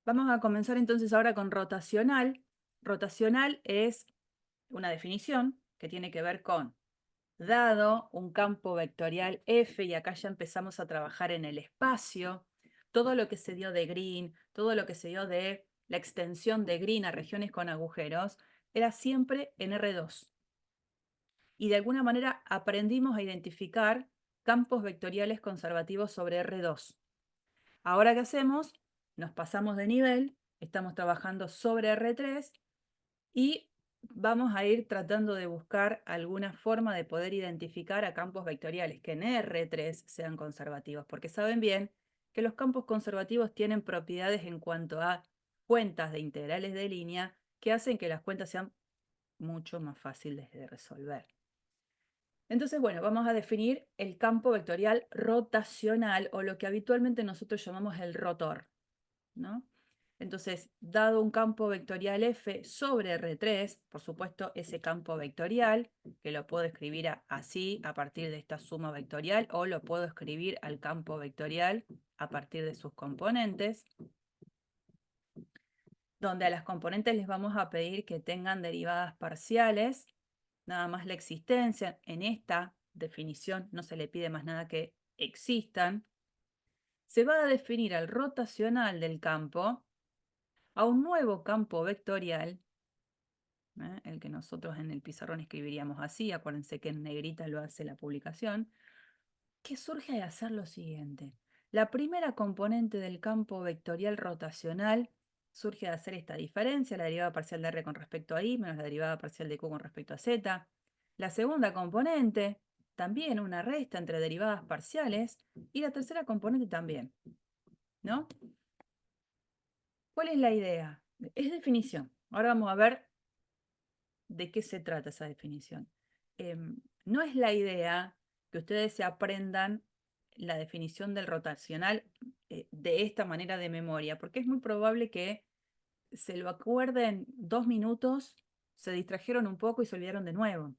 Vamos a comenzar entonces ahora con rotacional. Rotacional es una definición que tiene que ver con dado un campo vectorial F, y acá ya empezamos a trabajar en el espacio, todo lo que se dio de Green, todo lo que se dio de la extensión de Green a regiones con agujeros, era siempre en R2. Y de alguna manera aprendimos a identificar campos vectoriales conservativos sobre R2. Ahora, ¿qué hacemos? Nos pasamos de nivel, estamos trabajando sobre R3 y vamos a ir tratando de buscar alguna forma de poder identificar a campos vectoriales que en R3 sean conservativos, porque saben bien que los campos conservativos tienen propiedades en cuanto a cuentas de integrales de línea que hacen que las cuentas sean mucho más fáciles de resolver. Entonces, bueno, vamos a definir el campo vectorial rotacional, o lo que habitualmente nosotros llamamos el rotor, ¿no? Entonces, dado un campo vectorial F sobre R3, por supuesto, ese campo vectorial, que lo puedo escribir así a partir de esta suma vectorial, o lo puedo escribir al campo vectorial a partir de sus componentes, donde a las componentes les vamos a pedir que tengan derivadas parciales, nada más la existencia. En esta definición no se le pide más nada que existan. Se va a definir al rotacional del campo a un nuevo campo vectorial, el que nosotros en el pizarrón escribiríamos así, acuérdense que en negrita lo hace la publicación, que surge de hacer lo siguiente. La primera componente del campo vectorial rotacional surge de hacer esta diferencia, la derivada parcial de R con respecto a I menos la derivada parcial de Q con respecto a Z. La segunda componente, también una resta entre derivadas parciales, y la tercera componente también, ¿no? ¿Cuál es la idea? Es definición. Ahora vamos a ver de qué se trata esa definición. No es la idea que ustedes se aprendan la definición del rotacional de esta manera de memoria, porque es muy probable que se lo acuerden 2 minutos, se distrajeron un poco y se olvidaron de nuevo.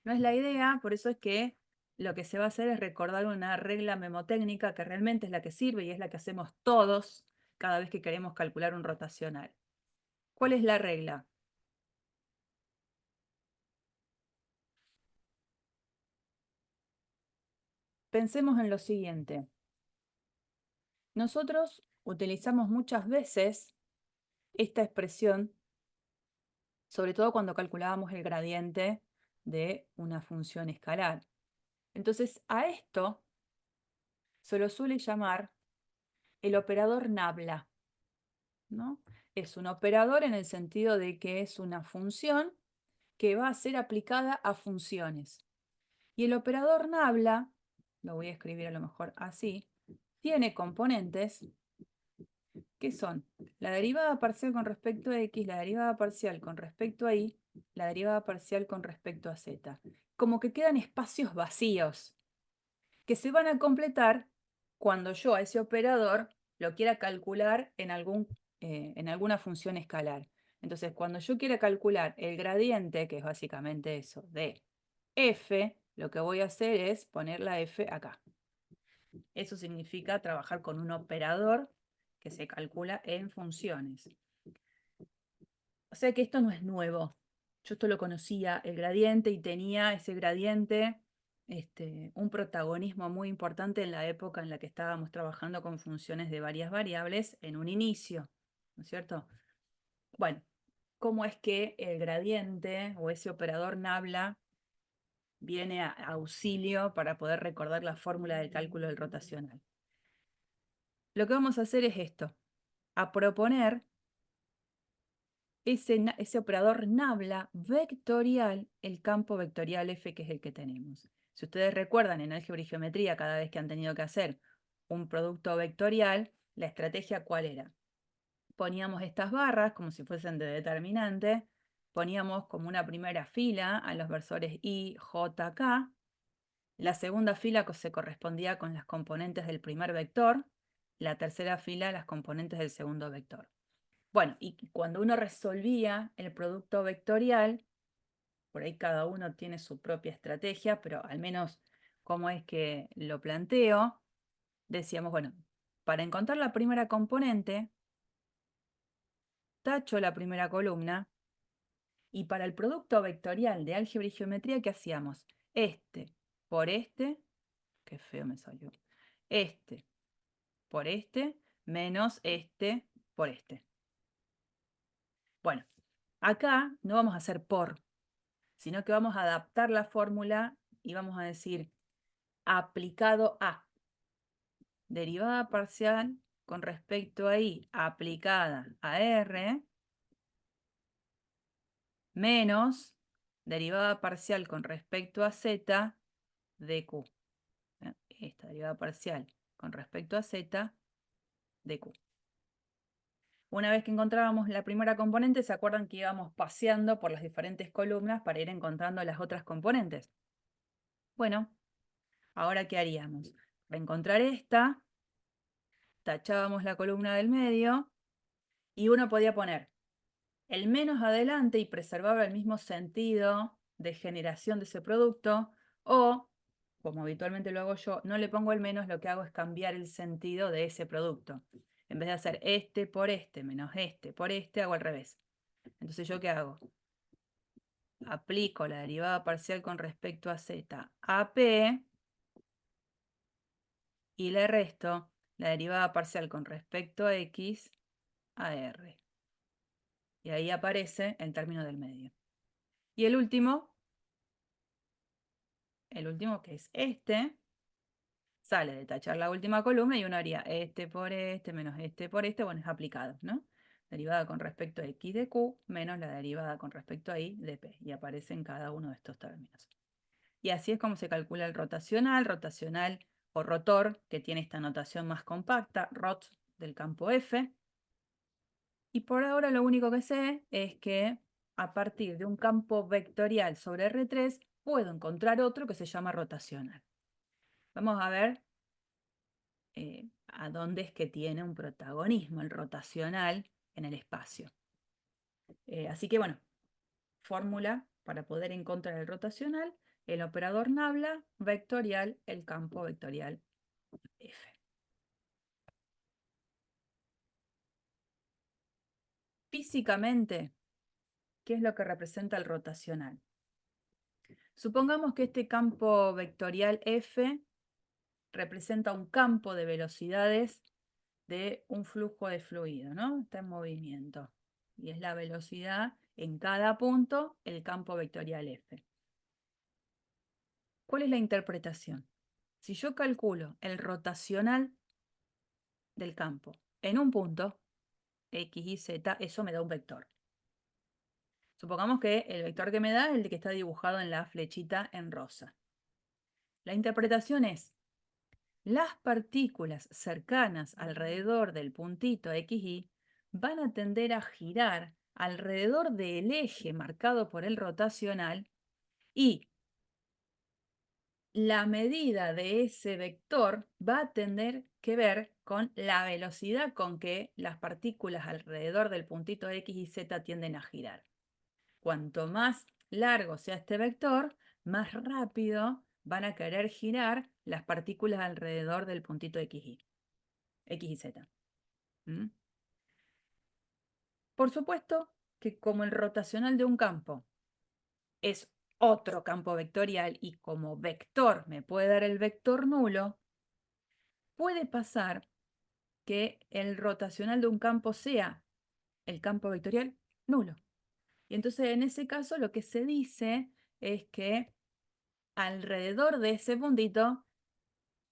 No es la idea, por eso es que lo que se va a hacer es recordar una regla memotécnica que realmente es la que sirve y es la que hacemos todos cada vez que queremos calcular un rotacional. ¿Cuál es la regla? Pensemos en lo siguiente. Nosotros utilizamos muchas veces esta expresión, sobre todo cuando calculábamos el gradiente de una función escalar. Entonces, a esto se lo suele llamar el operador nabla, ¿no? Es un operador en el sentido de que es una función que va a ser aplicada a funciones. Y el operador nabla, lo voy a escribir a lo mejor así, tiene componentes que son la derivada parcial con respecto a x, la derivada parcial con respecto a y, la derivada parcial con respecto a z. Como que quedan espacios vacíos que se van a completar cuando yo a ese operador lo quiera calcular en alguna función escalar. Entonces, cuando yo quiera calcular el gradiente, que es básicamente eso, de f, lo que voy a hacer es poner la f acá. Eso significa trabajar con un operador que se calcula en funciones. O sea que esto no es nuevo. Yo esto lo conocía, el gradiente, y tenía ese gradiente un protagonismo muy importante en la época en la que estábamos trabajando con funciones de varias variables en un inicio, ¿no es cierto? Bueno, ¿cómo es que el gradiente o ese operador nabla viene a auxilio para poder recordar la fórmula del cálculo del rotacional? Lo que vamos a hacer es esto, a proponer ese operador nabla vectorial, el campo vectorial F, que es el que tenemos. Si ustedes recuerdan en álgebra y geometría, cada vez que han tenido que hacer un producto vectorial, la estrategia ¿cuál era? Poníamos estas barras como si fuesen de determinante, poníamos como una primera fila a los versores I, J, K, la segunda fila se correspondía con las componentes del primer vector, la tercera fila las componentes del segundo vector. Bueno, y cuando uno resolvía el producto vectorial, por ahí cada uno tiene su propia estrategia, pero al menos como es que lo planteo, decíamos, bueno, para encontrar la primera componente, tacho la primera columna y para el producto vectorial de álgebra y geometría, ¿qué hacíamos? Este por este, qué feo me salió, este por este menos este por este. Bueno, acá no vamos a hacer por, sino que vamos a adaptar la fórmula y vamos a decir aplicado a derivada parcial con respecto a i aplicada a r menos derivada parcial con respecto a z de q. Esta derivada parcial con respecto a z de q. Una vez que encontrábamos la primera componente, ¿se acuerdan que íbamos paseando por las diferentes columnas para ir encontrando las otras componentes? Bueno, ahora ¿qué haríamos? Para encontrar esta, tachábamos la columna del medio y uno podía poner el menos adelante y preservaba el mismo sentido de generación de ese producto, o, como habitualmente lo hago yo, no le pongo el menos, lo que hago es cambiar el sentido de ese producto. En vez de hacer este por este menos este por este, hago al revés. Entonces, ¿yo qué hago? Aplico la derivada parcial con respecto a z a p y le resto la derivada parcial con respecto a x a r. Y ahí aparece el término del medio. Y el último que es este, sale de tachar la última columna y uno haría este por este menos este por este, bueno, es aplicado, ¿no? Derivada con respecto a x de q menos la derivada con respecto a y de p. Y aparece en cada uno de estos términos. Y así es como se calcula el rotacional o rotor, que tiene esta notación más compacta, rot del campo F. Y por ahora lo único que sé es que a partir de un campo vectorial sobre R3 puedo encontrar otro que se llama rotacional. Vamos a ver a dónde es que tiene un protagonismo el rotacional en el espacio. Así que bueno, fórmula para poder encontrar el rotacional, el operador nabla vectorial, el campo vectorial F. Físicamente, ¿qué es lo que representa el rotacional? Supongamos que este campo vectorial F representa un campo de velocidades de un flujo de fluido, ¿no? Está en movimiento. Y es la velocidad en cada punto, el campo vectorial F. ¿Cuál es la interpretación? Si yo calculo el rotacional del campo en un punto, X y Z, eso me da un vector. Supongamos que el vector que me da es el que está dibujado en la flechita en rosa. La interpretación es, las partículas cercanas alrededor del puntito XY van a tender a girar alrededor del eje marcado por el rotacional y la medida de ese vector va a tener que ver con la velocidad con que las partículas alrededor del puntito X y Z tienden a girar. Cuanto más largo sea este vector, más rápido van a querer girar las partículas alrededor del puntito X y Z. ¿Mm? Por supuesto que como el rotacional de un campo es otro campo vectorial y como vector me puede dar el vector nulo, puede pasar que el rotacional de un campo sea el campo vectorial nulo. Y entonces en ese caso lo que se dice es que alrededor de ese puntito,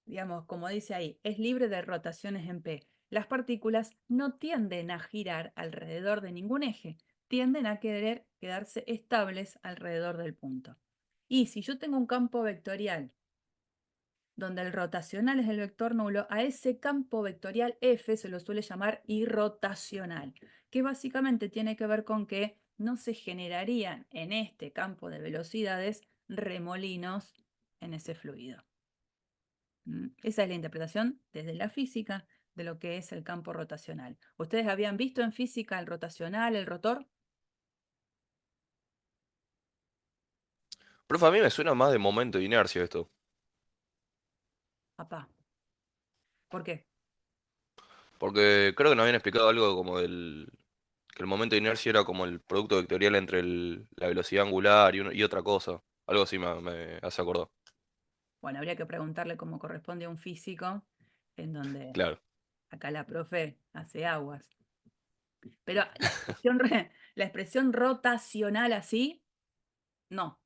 digamos, como dice ahí, es libre de rotaciones en P. Las partículas no tienden a girar alrededor de ningún eje, tienden a querer quedarse estables alrededor del punto. Y si yo tengo un campo vectorial donde el rotacional es el vector nulo, a ese campo vectorial F se lo suele llamar irrotacional, que básicamente tiene que ver con que no se generarían en este campo de velocidades remolinos en ese fluido. Esa es la interpretación desde la física de lo que es el campo rotacional. ¿Ustedes habían visto en física el rotacional, el rotor? Profe, a mí me suena más de momento de inercia esto. Papá, ¿por qué? Porque creo que nos habían explicado algo como del Que el momento de inercia era como el producto vectorial entre la velocidad angular y otra cosa. Algo así me hace acordar. Bueno, habría que preguntarle cómo corresponde a un físico, en donde Claro. acá la profe hace aguas. Pero la expresión rotacional así, no,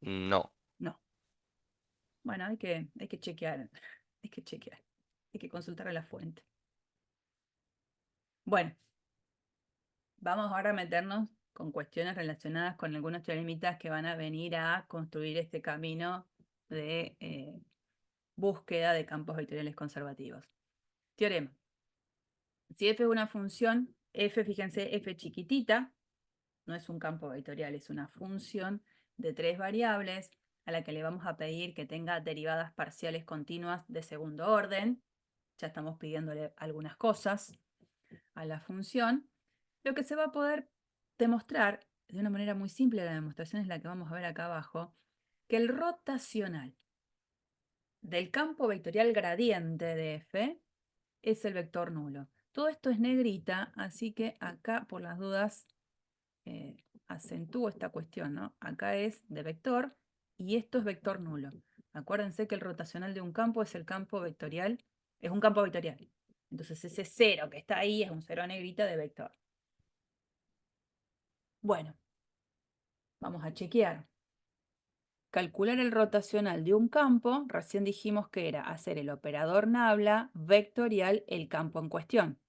No. no. Bueno, hay que chequear, hay que chequear, hay que consultar a la fuente. Bueno, vamos ahora a meternos con cuestiones relacionadas con algunos teoremitas que van a venir a construir este camino de búsqueda de campos vectoriales conservativos. Teorema. Si f es una función, f, fíjense, f chiquitita, no es un campo vectorial, es una función de 3 variables a la que le vamos a pedir que tenga derivadas parciales continuas de segundo orden. Ya estamos pidiéndole algunas cosas a la función. Lo que se va a poder demostrar de una manera muy simple, la demostración es la que vamos a ver acá abajo, que el rotacional del campo vectorial gradiente de f es el vector nulo. Todo esto es negrita, así que acá por las dudas acentúo esta cuestión, ¿no? Acá es de vector y esto es vector nulo. Acuérdense que el rotacional de un campo es el campo vectorial, es un campo vectorial. Entonces ese cero que está ahí es un cero negrita de vector. Bueno, vamos a chequear. Calcular el rotacional de un campo, recién dijimos que era hacer el operador nabla vectorial el campo en cuestión.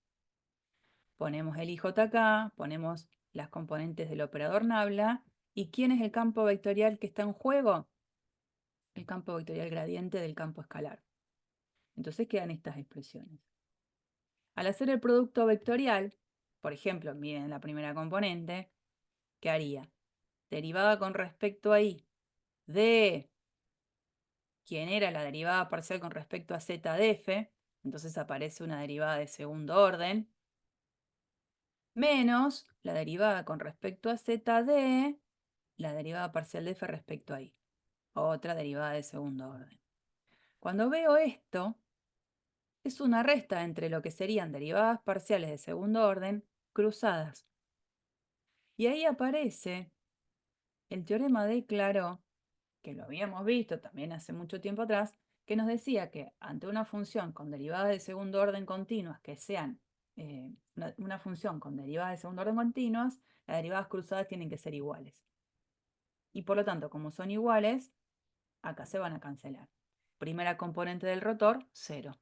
Ponemos el IJ acá, ponemos las componentes del operador nabla. ¿Y quién es el campo vectorial que está en juego? El campo vectorial gradiente del campo escalar. Entonces quedan estas expresiones. Al hacer el producto vectorial, por ejemplo, miren la primera componente, ¿qué haría? Derivada con respecto a I de quién era la derivada parcial con respecto a z de f, entonces aparece una derivada de segundo orden, menos la derivada con respecto a z de la derivada parcial de f respecto a I, otra derivada de segundo orden. Cuando veo esto, es una resta entre lo que serían derivadas parciales de segundo orden cruzadas. Y ahí aparece el teorema de Clairaut, que lo habíamos visto también hace mucho tiempo atrás, que nos decía que ante una función con derivadas de segundo orden continuas que sean una función con derivadas de segundo orden continuas, las derivadas cruzadas tienen que ser iguales. Y por lo tanto, como son iguales, acá se van a cancelar. Primera componente del rotor, 0.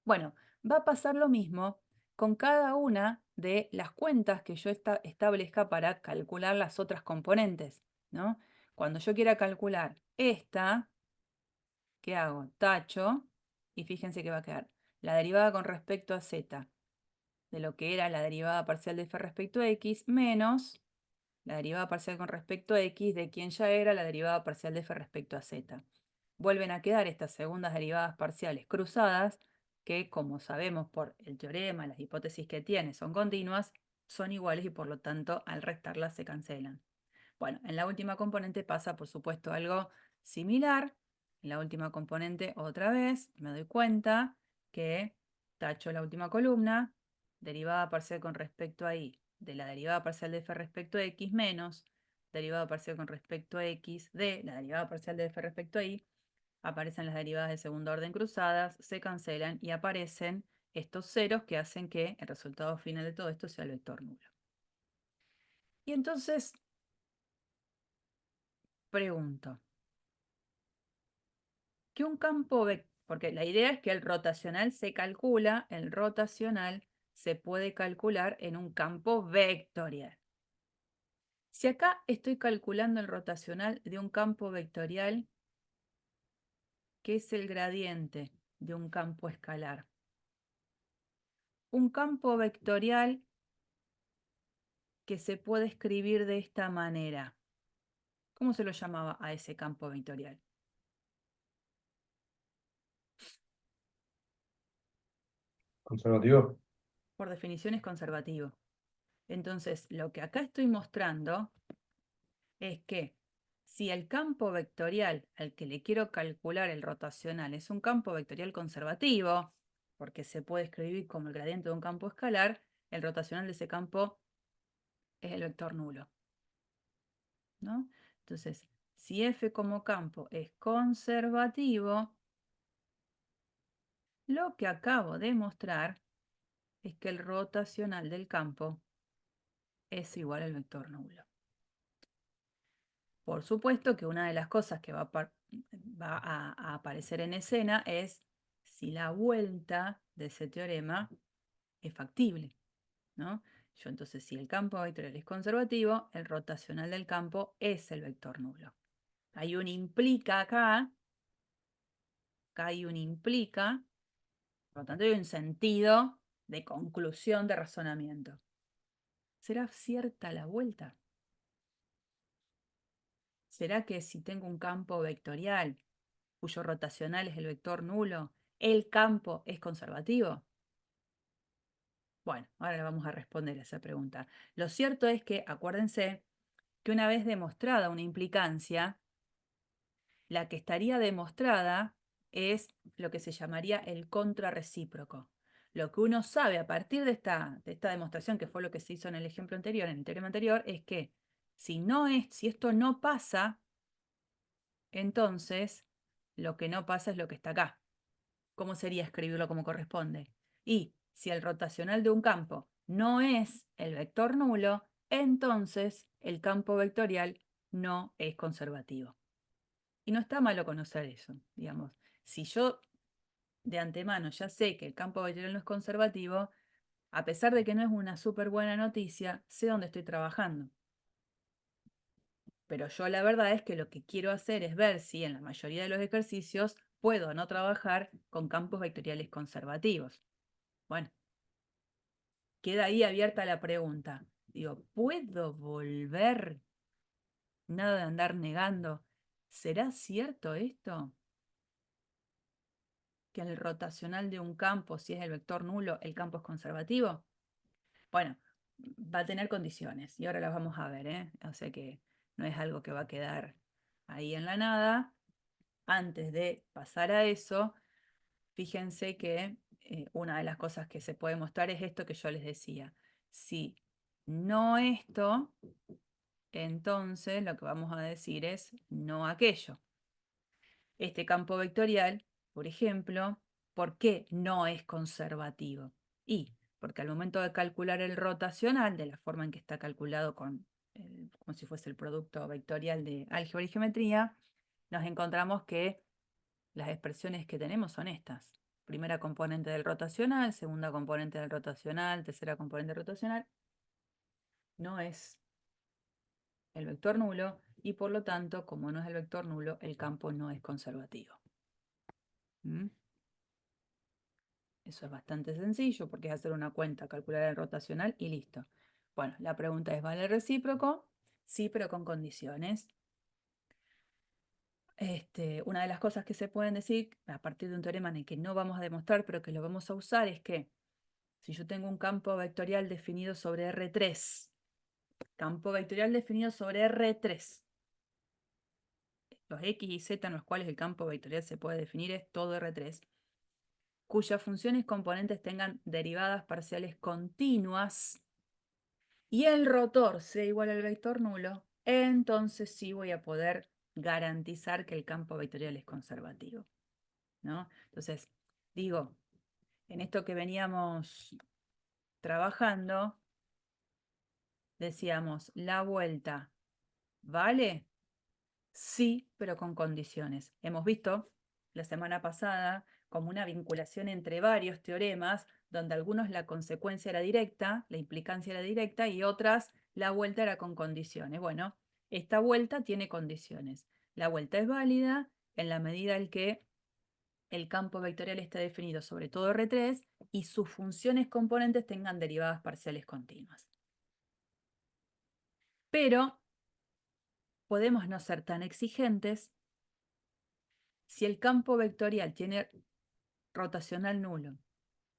Bueno, va a pasar lo mismo con cada una de las cuentas que yo establezca para calcular las otras componentes, ¿no? Cuando yo quiera calcular esta, ¿qué hago? Tacho, y fíjense que va a quedar la derivada con respecto a z de lo que era la derivada parcial de f respecto a x, menos la derivada parcial con respecto a x de quien ya era la derivada parcial de f respecto a z. Vuelven a quedar estas segundas derivadas parciales cruzadas, que como sabemos por el teorema, las hipótesis que tiene son continuas, son iguales y por lo tanto al restarlas se cancelan. Bueno, en la última componente pasa por supuesto algo similar. En la última componente otra vez me doy cuenta que tacho la última columna, derivada parcial con respecto a y de la derivada parcial de f respecto a x menos derivada parcial con respecto a x de la derivada parcial de f respecto a y, aparecen las derivadas de segundo orden cruzadas, se cancelan y aparecen estos ceros que hacen que el resultado final de todo esto sea el vector nulo. Y entonces pregunto, que un campo porque la idea es que el rotacional se calcula, el rotacional se puede calcular en un campo vectorial. Si acá estoy calculando el rotacional de un campo vectorial, ¿qué es el gradiente de un campo escalar? Un campo vectorial que se puede escribir de esta manera. ¿Cómo se lo llamaba a ese campo vectorial? Conservativo. Por definición es conservativo. Entonces, lo que acá estoy mostrando es que si el campo vectorial al que le quiero calcular el rotacional es un campo vectorial conservativo, porque se puede escribir como el gradiente de un campo escalar, el rotacional de ese campo es el vector nulo, ¿no? Entonces, si F como campo es conservativo, lo que acabo de mostrar es que el rotacional del campo es igual al vector nulo. Por supuesto que una de las cosas que va a aparecer en escena es si la vuelta de ese teorema es factible, ¿no? Yo entonces, si el campo vectorial es conservativo, el rotacional del campo es el vector nulo. Hay un implica acá hay un implica, por lo tanto hay un sentido de conclusión de razonamiento. ¿Será cierta la vuelta? ¿Será que si tengo un campo vectorial cuyo rotacional es el vector nulo, el campo es conservativo? Bueno, ahora le vamos a responder a esa pregunta. Lo cierto es que, acuérdense, que una vez demostrada una implicancia, la que estaría demostrada es lo que se llamaría el contrarrecíproco. Lo que uno sabe a partir de esta demostración, que fue lo que se hizo en el ejemplo anterior, en el teorema anterior, es que si esto no pasa, entonces lo que no pasa es lo que está acá. ¿Cómo sería escribirlo como corresponde? Y si el rotacional de un campo no es el vector nulo, entonces el campo vectorial no es conservativo. Y no está malo conocer eso, digamos. Si yo de antemano ya sé que el campo vectorial no es conservativo, a pesar de que no es una súper buena noticia, sé dónde estoy trabajando. Pero yo la verdad es que lo que quiero hacer es ver si en la mayoría de los ejercicios puedo no trabajar con campos vectoriales conservativos. Bueno, queda ahí abierta la pregunta. Digo, ¿puedo volver? Nada de andar negando. ¿Será cierto esto? Que el rotacional de un campo, si es el vector nulo, el campo es conservativo. Bueno, va a tener condiciones y ahora las vamos a ver, ¿eh? O sea que no es algo que va a quedar ahí en la nada. Antes de pasar a eso, fíjense que una de las cosas que se puede mostrar es esto que yo les decía. Si no esto, entonces lo que vamos a decir es no aquello. Este campo vectorial, por ejemplo, ¿por qué no es conservativo? Y porque al momento de calcular el rotacional, de la forma en que está calculado como si fuese el producto vectorial de álgebra y geometría, nos encontramos que las expresiones que tenemos son estas. Primera componente del rotacional, segunda componente del rotacional, tercera componente rotacional. No es el vector nulo y por lo tanto, como no es el vector nulo, el campo no es conservativo. ¿Mm? Eso es bastante sencillo porque es hacer una cuenta, calcular el rotacional y listo. Bueno, la pregunta es, ¿vale el recíproco? Sí, pero con condiciones. Una de las cosas que se pueden decir a partir de un teorema en el que no vamos a demostrar, pero que lo vamos a usar, es que si yo tengo un campo vectorial definido sobre R3, campo vectorial definido sobre R3, los X y Z en los cuales el campo vectorial se puede definir es todo R3, cuyas funciones componentes tengan derivadas parciales continuas y el rotor sea igual al vector nulo, entonces sí voy a poder garantizar que el campo vectorial es conservativo, ¿no? Entonces, digo, en esto que veníamos trabajando, decíamos, la vuelta, ¿vale? Sí, pero con condiciones. Hemos visto la semana pasada como una vinculación entre varios teoremas, donde algunos la consecuencia era directa, la implicancia era directa, y otras la vuelta era con condiciones. Bueno, esta vuelta tiene condiciones. La vuelta es válida en la medida en que el campo vectorial está definido sobre todo R3 y sus funciones componentes tengan derivadas parciales continuas. Pero podemos no ser tan exigentes si el campo vectorial tiene rotacional nulo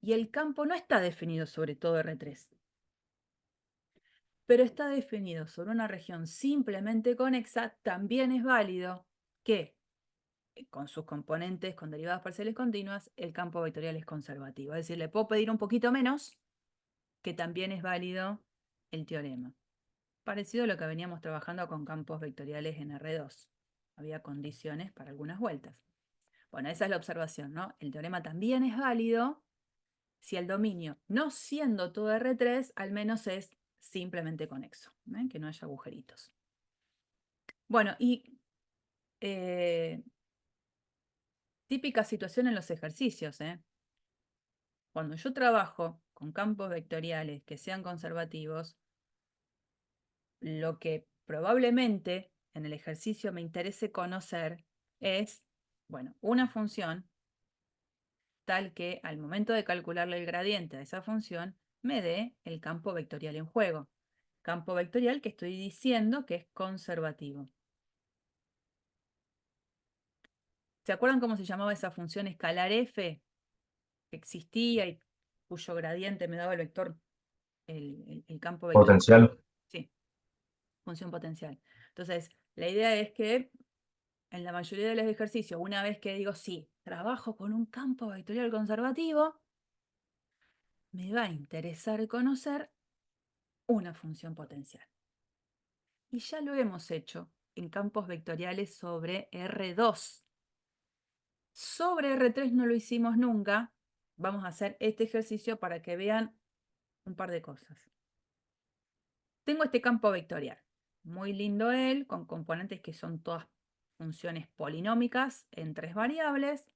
y el campo no está definido sobre todo R3, pero está definido sobre una región simplemente conexa, también es válido que con sus componentes con derivadas parciales continuas, el campo vectorial es conservativo. Es decir, le puedo pedir un poquito menos, que también es válido el teorema. Parecido a lo que veníamos trabajando con campos vectoriales en R2. Había condiciones para algunas vueltas. Bueno, esa es la observación, ¿no? El teorema también es válido si el dominio, no siendo todo R3, al menos es simplemente conexo, ¿eh? Que no haya agujeritos. Bueno, y típica situación en los ejercicios, ¿eh? Cuando yo trabajo con campos vectoriales que sean conservativos, lo que probablemente en el ejercicio me interese conocer es, bueno, una función tal que al momento de calcularle el gradiente a esa función me dé el campo vectorial en juego. Campo vectorial que estoy diciendo que es conservativo. ¿Se acuerdan cómo se llamaba esa función escalar f que existía y cuyo gradiente me daba el vector, el campo vectorial? Potencial. Sí, función potencial. Entonces, la idea es que en la mayoría de los ejercicios, una vez que digo, sí, trabajo con un campo vectorial conservativo, me va a interesar conocer una función potencial. Y ya lo hemos hecho en campos vectoriales sobre R2. Sobre R3 no lo hicimos nunca. Vamos a hacer este ejercicio para que vean un par de cosas. Tengo este campo vectorial. Muy lindo él, con componentes que son todas funciones polinómicas en 3 variables.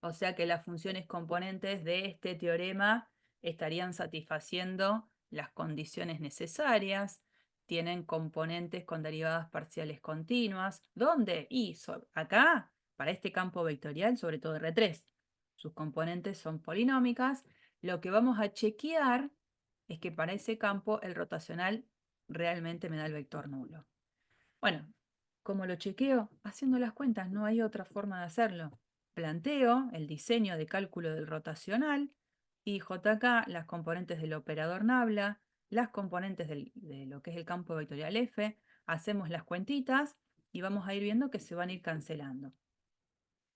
O sea que las funciones componentes de este teorema estarían satisfaciendo las condiciones necesarias. Tienen componentes con derivadas parciales continuas. ¿Dónde? Y acá, para este campo vectorial, sobre todo R3. Sus componentes son polinómicas. Lo que vamos a chequear es que para ese campo el rotacional realmente me da el vector nulo. Bueno, ¿cómo lo chequeo? Haciendo las cuentas, no hay otra forma de hacerlo. Planteo el diseño de cálculo del rotacional y JK, las componentes del operador nabla, las componentes de lo que es el campo vectorial F, hacemos las cuentitas y vamos a ir viendo que se van a ir cancelando.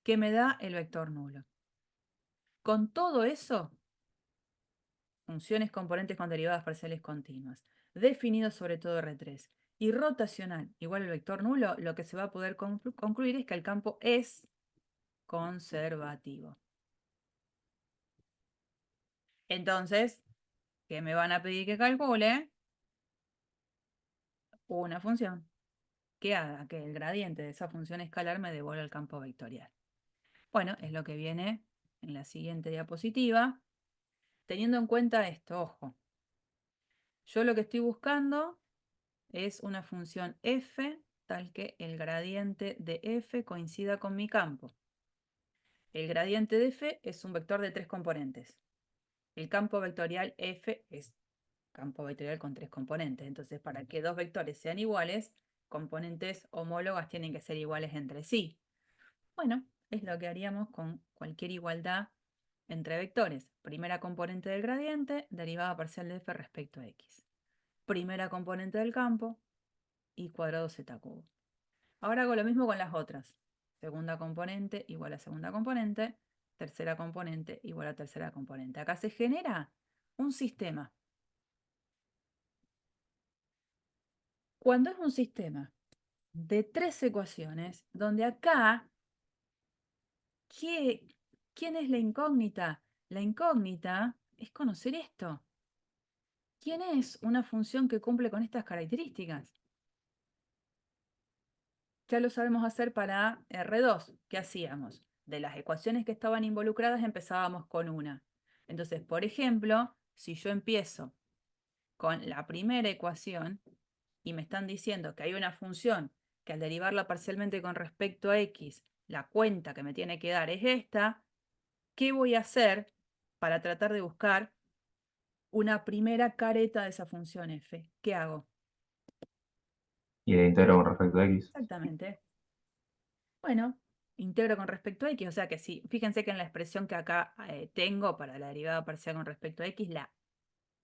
¿Qué me da el vector nulo? Con todo eso, funciones componentes con derivadas parciales continuas, definido sobre todo R3, y rotacional igual al vector nulo, lo que se va a poder concluir es que el campo es conservativo. Entonces, ¿qué me van a pedir que calcule? Una función que haga que el gradiente de esa función escalar me devuelva el campo vectorial. Bueno, es lo que viene en la siguiente diapositiva. Teniendo en cuenta esto, ojo, yo lo que estoy buscando es una función f tal que el gradiente de f coincida con mi campo. El gradiente de f es un vector de 3 componentes. El campo vectorial f es campo vectorial con 3 componentes. Entonces, para que dos vectores sean iguales, componentes homólogas tienen que ser iguales entre sí. Bueno, es lo que haríamos con cualquier igualdad entre vectores. Primera componente del gradiente, derivada parcial de f respecto a x. Primera componente del campo, y cuadrado z cubo. Ahora hago lo mismo con las otras. Segunda componente igual a segunda componente, tercera componente igual a tercera componente. Acá se genera un sistema. Cuando es un sistema de 3 ecuaciones, donde acá, ¿quién es la incógnita? La incógnita es conocer esto. ¿Quién es una función que cumple con estas características? Ya lo sabemos hacer para R2. ¿Qué hacíamos? De las ecuaciones que estaban involucradas empezábamos con una. Entonces, por ejemplo, si yo empiezo con la primera ecuación y me están diciendo que hay una función que al derivarla parcialmente con respecto a x, la cuenta que me tiene que dar es esta, ¿qué voy a hacer para tratar de buscar una primera careta de esa función f? ¿Qué hago? Y de íntegro con respecto a X. Exactamente. Bueno, integro con respecto a x, o sea que sí, fíjense que en la expresión que acá tengo para la derivada parcial con respecto a x, la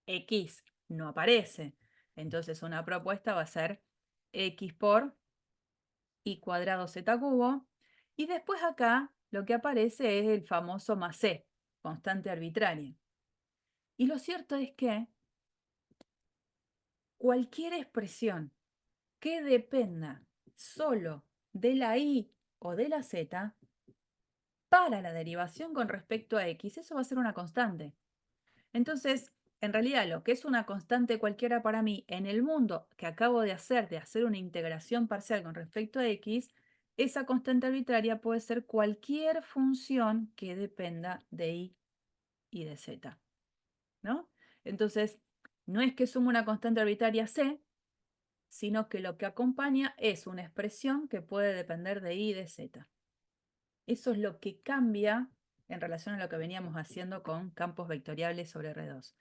x no aparece. Entonces una propuesta va a ser x por y cuadrado z cubo. Y después acá lo que aparece es el famoso más c, constante arbitraria. Y lo cierto es que cualquier expresión que dependa solo de la y o de la z, para la derivación con respecto a x, eso va a ser una constante. Entonces, en realidad, lo que es una constante cualquiera para mí en el mundo que acabo de hacer una integración parcial con respecto a x, esa constante arbitraria puede ser cualquier función que dependa de y de z, ¿no? Entonces, no es que sume una constante arbitraria c, sino que lo que acompaña es una expresión que puede depender de y de z. Eso es lo que cambia en relación a lo que veníamos haciendo con campos vectoriales sobre R2.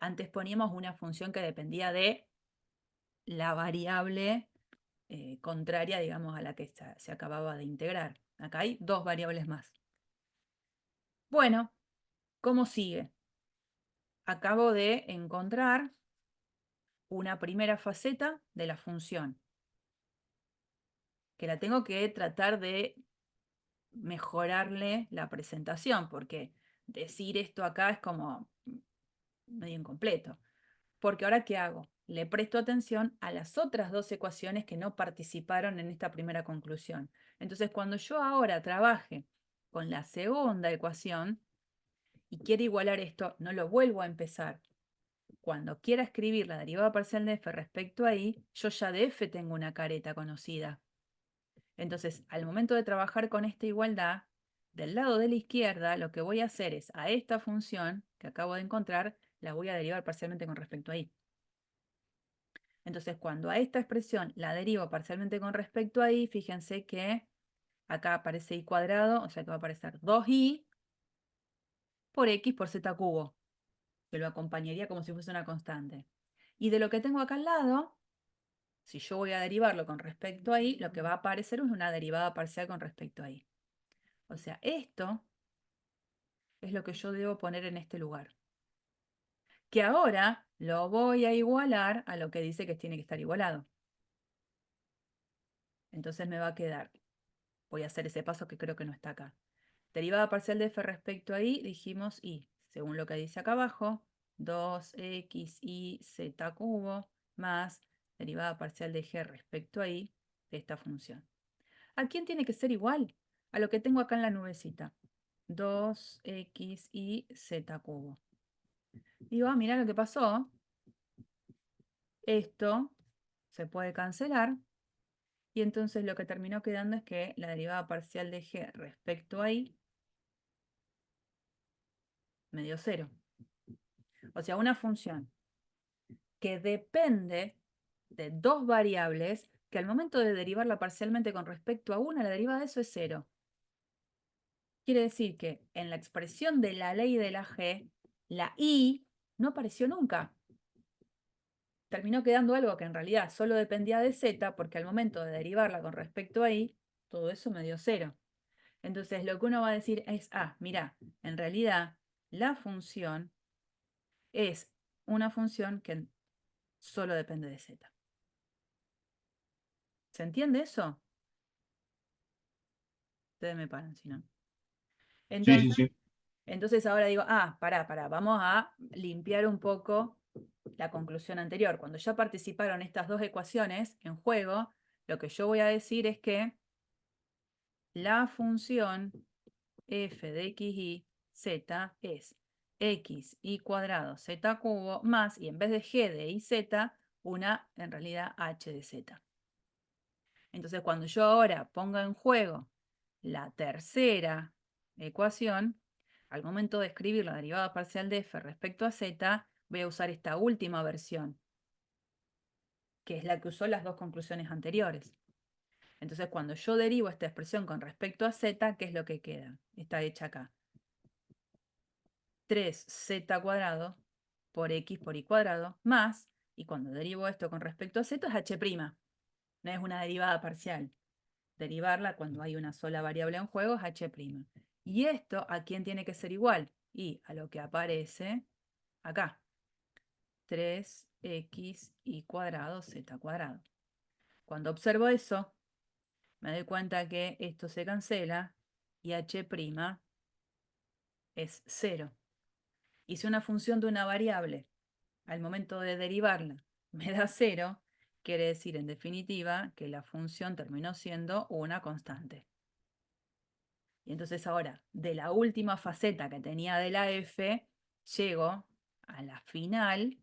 Antes poníamos una función que dependía de la variable contraria, digamos, a la que se acababa de integrar. Acá hay dos variables más. Bueno, ¿cómo sigue? Acabo de encontrar una primera faceta de la función, que la tengo que tratar de mejorarle la presentación, porque decir esto acá es como medio incompleto. Porque ahora, ¿qué hago? Le presto atención a las otras dos ecuaciones que no participaron en esta primera conclusión. Entonces, cuando yo ahora trabaje con la segunda ecuación y quiera igualar esto, no lo vuelvo a empezar. Cuando quiera escribir la derivada parcial de f respecto a y, yo ya de f tengo una careta conocida. Entonces, al momento de trabajar con esta igualdad, del lado de la izquierda, lo que voy a hacer es a esta función que acabo de encontrar, la voy a derivar parcialmente con respecto a y. Entonces, cuando a esta expresión la derivo parcialmente con respecto a y, fíjense que acá aparece y cuadrado, o sea que va a aparecer 2y por x por z cubo, que lo acompañaría como si fuese una constante. Y de lo que tengo acá al lado, si yo voy a derivarlo con respecto a y, lo que va a aparecer es una derivada parcial con respecto a y. O sea, esto es lo que yo debo poner en este lugar. Que ahora lo voy a igualar a lo que dice que tiene que estar igualado. Entonces me va a quedar, voy a hacer ese paso que creo que no está acá. Derivada parcial de f respecto a y, dijimos y, según lo que dice acá abajo, 2xy z cubo más derivada parcial de g respecto a y de esta función. ¿A quién tiene que ser igual? A lo que tengo acá en la nubecita. 2xy z cubo. Digo, mirá lo que pasó. Esto se puede cancelar. Y entonces lo que terminó quedando es que la derivada parcial de g respecto a y me dio 0. O sea, una función que depende de dos variables, que al momento de derivarla parcialmente con respecto a una, la derivada de eso es 0. Quiere decir que en la expresión de la ley de la g, la y no apareció nunca. Terminó quedando algo que en realidad solo dependía de z, porque al momento de derivarla con respecto a y, todo eso me dio 0. Entonces lo que uno va a decir es, mira, en realidad la función es una función que solo depende de z. ¿Se entiende eso? Ustedes me paran, si no. Sí, sí, Entonces, sí. entonces ahora digo, pará, vamos a limpiar un poco la conclusión anterior. Cuando ya participaron estas dos ecuaciones en juego, lo que yo voy a decir es que la función f de x y z es xy cuadrado z cubo más, y en vez de g de y z, una en realidad h de z. Entonces, cuando yo ahora ponga en juego la tercera ecuación, al momento de escribir la derivada parcial de f respecto a z, voy a usar esta última versión, que es la que usó las dos conclusiones anteriores. Entonces, cuando yo derivo esta expresión con respecto a z, ¿qué es lo que queda? Está hecha acá. 3z cuadrado por x por y cuadrado más, y cuando derivo esto con respecto a z es h', no es una derivada parcial. Derivarla cuando hay una sola variable en juego es h'. ¿Y esto a quién tiene que ser igual? Y a lo que aparece acá. 3x y cuadrado z cuadrado. Cuando observo eso, me doy cuenta que esto se cancela y h' es 0. Y si una función de una variable, al momento de derivarla, me da 0, quiere decir en definitiva que la función terminó siendo una constante. Y entonces ahora, de la última faceta que tenía de la f, llego a la final,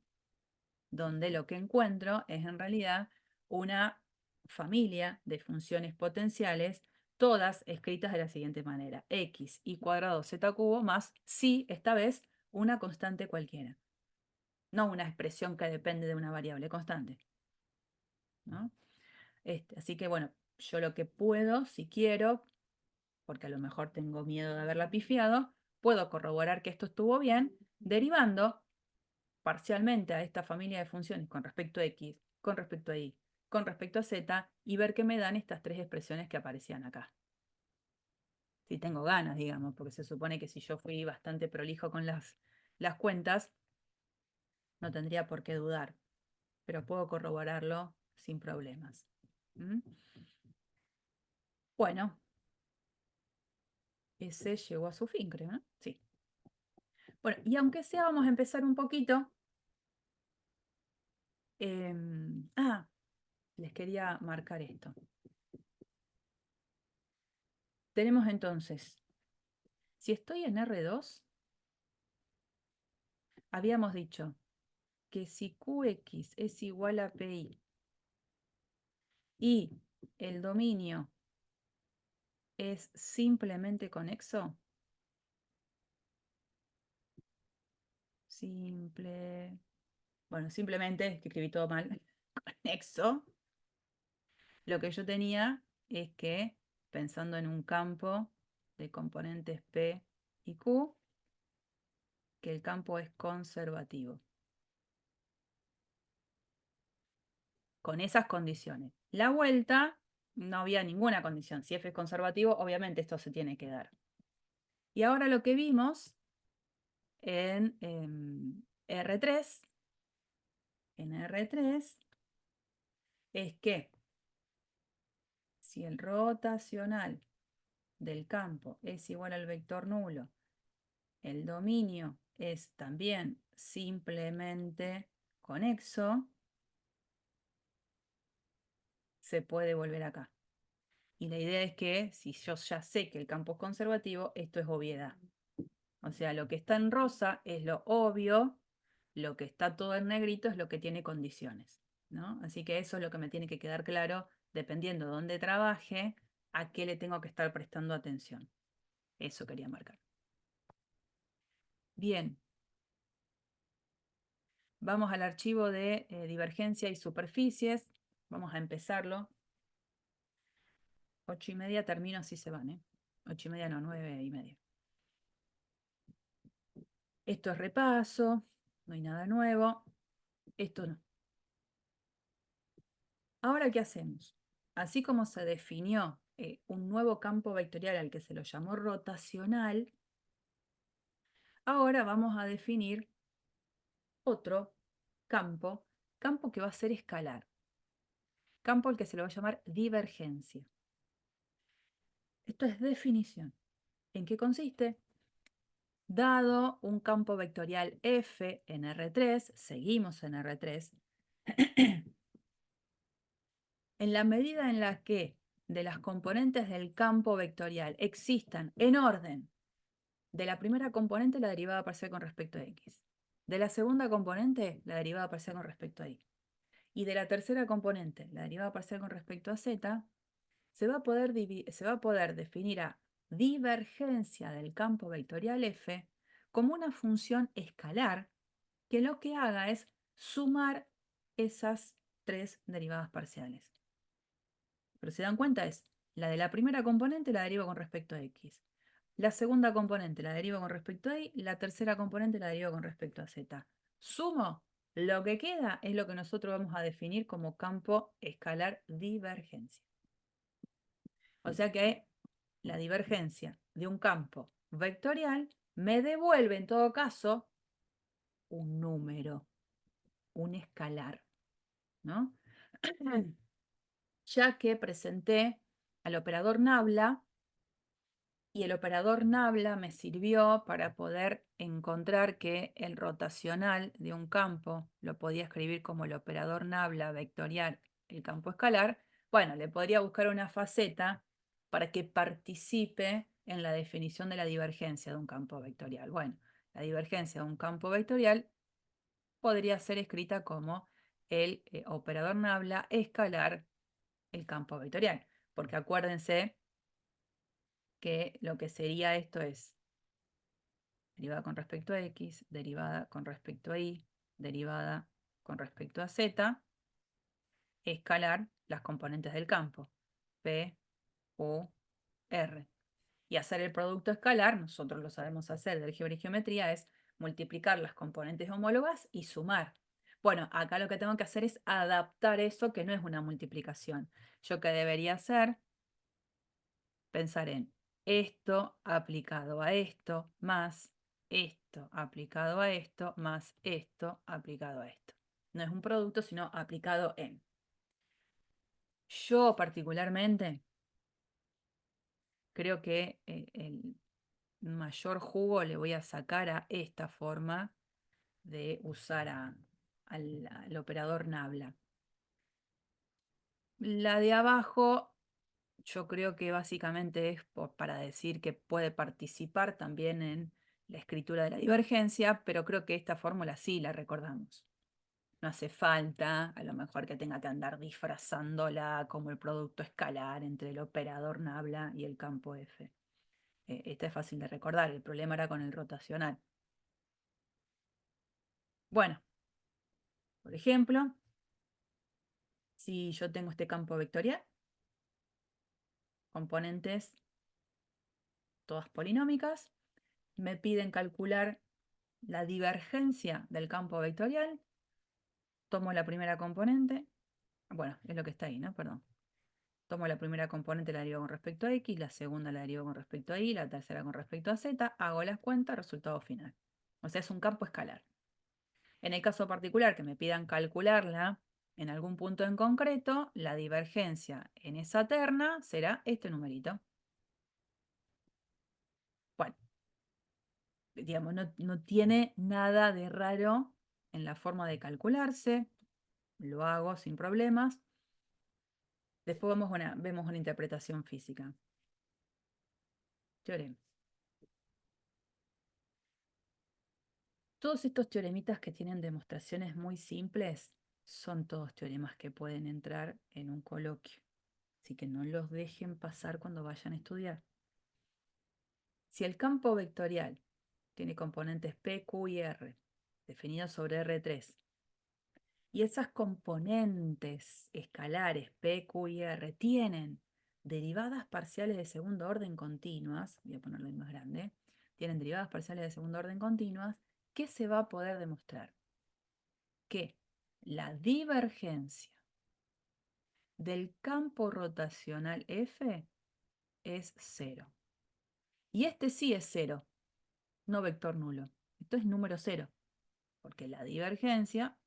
donde lo que encuentro es en realidad una familia de funciones potenciales, todas escritas de la siguiente manera: x y cuadrado z cubo más sí, esta vez, una constante cualquiera. No una expresión que depende de una variable constante, ¿no? Así que bueno, yo lo que puedo, si quiero, porque a lo mejor tengo miedo de haberla pifiado, puedo corroborar que esto estuvo bien derivando parcialmente a esta familia de funciones con respecto a x, con respecto a y, con respecto a z, y ver qué me dan estas tres expresiones que aparecían acá. Si tengo ganas, digamos, porque se supone que si yo fui bastante prolijo con las cuentas, no tendría por qué dudar, pero puedo corroborarlo sin problemas. ¿Mm? Bueno, ese llegó a su fin, creo, ¿no? Sí. Bueno, y aunque sea, vamos a empezar un poquito. Les quería marcar esto. Tenemos entonces, si estoy en R2, habíamos dicho que si Qx es igual a Pi y el dominio es simplemente conexo, simplemente, es que escribí todo mal, conexo, lo que yo tenía es que, pensando en un campo de componentes P y Q, que el campo es conservativo. Con esas condiciones. La vuelta, no había ninguna condición. Si f es conservativo, obviamente esto se tiene que dar. Y ahora lo que vimos en R3, es que si el rotacional del campo es igual al vector nulo, el dominio es también simplemente conexo, se puede volver acá. Y la idea es que si yo ya sé que el campo es conservativo, esto es obviedad. O sea, lo que está en rosa es lo obvio, lo que está todo en negrito es lo que tiene condiciones, ¿no? Así que eso es lo que me tiene que quedar claro, dependiendo de dónde trabaje, a qué le tengo que estar prestando atención. Eso quería marcar. Bien. Vamos al archivo de divergencia y superficies. Vamos a empezarlo. 8:30 termino, así se van, ¿eh? 8:30 no, 9:30. Esto es repaso, no hay nada nuevo. Esto no. Ahora, ¿qué hacemos? Así como se definió un nuevo campo vectorial al que se lo llamó rotacional, ahora vamos a definir otro campo que va a ser escalar, campo al que se lo va a llamar divergencia. Esto es definición. ¿En qué consiste? Dado un campo vectorial F en R3, seguimos en R3, en la medida en la que de las componentes del campo vectorial existan en orden de la primera componente la derivada parcial con respecto a x, de la segunda componente la derivada parcial con respecto a y, y de la tercera componente la derivada parcial con respecto a z, se va a poder definir a divergencia del campo vectorial F como una función escalar que lo que haga es sumar esas tres derivadas parciales. Pero se dan cuenta, es la de la primera componente la derivo con respecto a x, la segunda componente la derivo con respecto a y, la tercera componente la derivo con respecto a z. Sumo, lo que queda es lo que nosotros vamos a definir como campo escalar divergencia. O sea que la divergencia de un campo vectorial me devuelve en todo caso un número, un escalar, ¿no? Ya que presenté al operador nabla Y el operador nabla me sirvió para poder encontrar que el rotacional de un campo lo podía escribir como el operador nabla vectorial, el campo escalar. Bueno, le podría buscar una faceta para que participe en la definición de la divergencia de un campo vectorial. Bueno, la divergencia de un campo vectorial podría ser escrita como el operador nabla escalar el campo vectorial, porque acuérdense que lo que sería esto es derivada con respecto a x, derivada con respecto a y, derivada con respecto a z, escalar las componentes del campo, P, U, R. Y hacer el producto escalar, nosotros lo sabemos hacer de álgebra y geometría, es multiplicar las componentes homólogas y sumar. Bueno, acá lo que tengo que hacer es adaptar eso que no es una multiplicación. Yo qué debería hacer, pensar en esto aplicado a esto, más esto aplicado a esto, más esto aplicado a esto. No es un producto, sino aplicado en. Yo particularmente creo que el mayor jugo le voy a sacar a esta forma de usar al operador nabla. La de abajo yo creo que básicamente es para decir que puede participar también en la escritura de la divergencia, pero creo que esta fórmula sí la recordamos. No hace falta, a lo mejor que tenga que andar disfrazándola como el producto escalar entre el operador nabla y el campo F. Esta es fácil de recordar, el problema era con el rotacional. Bueno, por ejemplo, si yo tengo este campo vectorial, componentes todas polinómicas, me piden calcular la divergencia del campo vectorial, tomo la primera componente, bueno, es lo que está ahí, ¿no? Perdón. Tomo la primera componente, la derivo con respecto a x, la segunda la derivo con respecto a y, la tercera con respecto a z, hago las cuentas, resultado final. O sea, es un campo escalar. En el caso particular que me pidan calcularla en algún punto en concreto, la divergencia en esa terna será este numerito. Bueno, digamos, no tiene nada de raro en la forma de calcularse, lo hago sin problemas. Después vemos una interpretación física. Teorema. Todos estos teoremitas que tienen demostraciones muy simples son todos teoremas que pueden entrar en un coloquio. Así que no los dejen pasar cuando vayan a estudiar. Si el campo vectorial tiene componentes P, Q y R, definidos sobre R3, y esas componentes escalares P, Q y R tienen derivadas parciales de segundo orden continuas, voy a ponerlo ahí más grande, tienen derivadas parciales de segundo orden continuas, ¿qué se va a poder demostrar? Que la divergencia del campo rotacional F es cero. Y este sí es cero, no vector nulo. Esto es número cero, porque la divergencia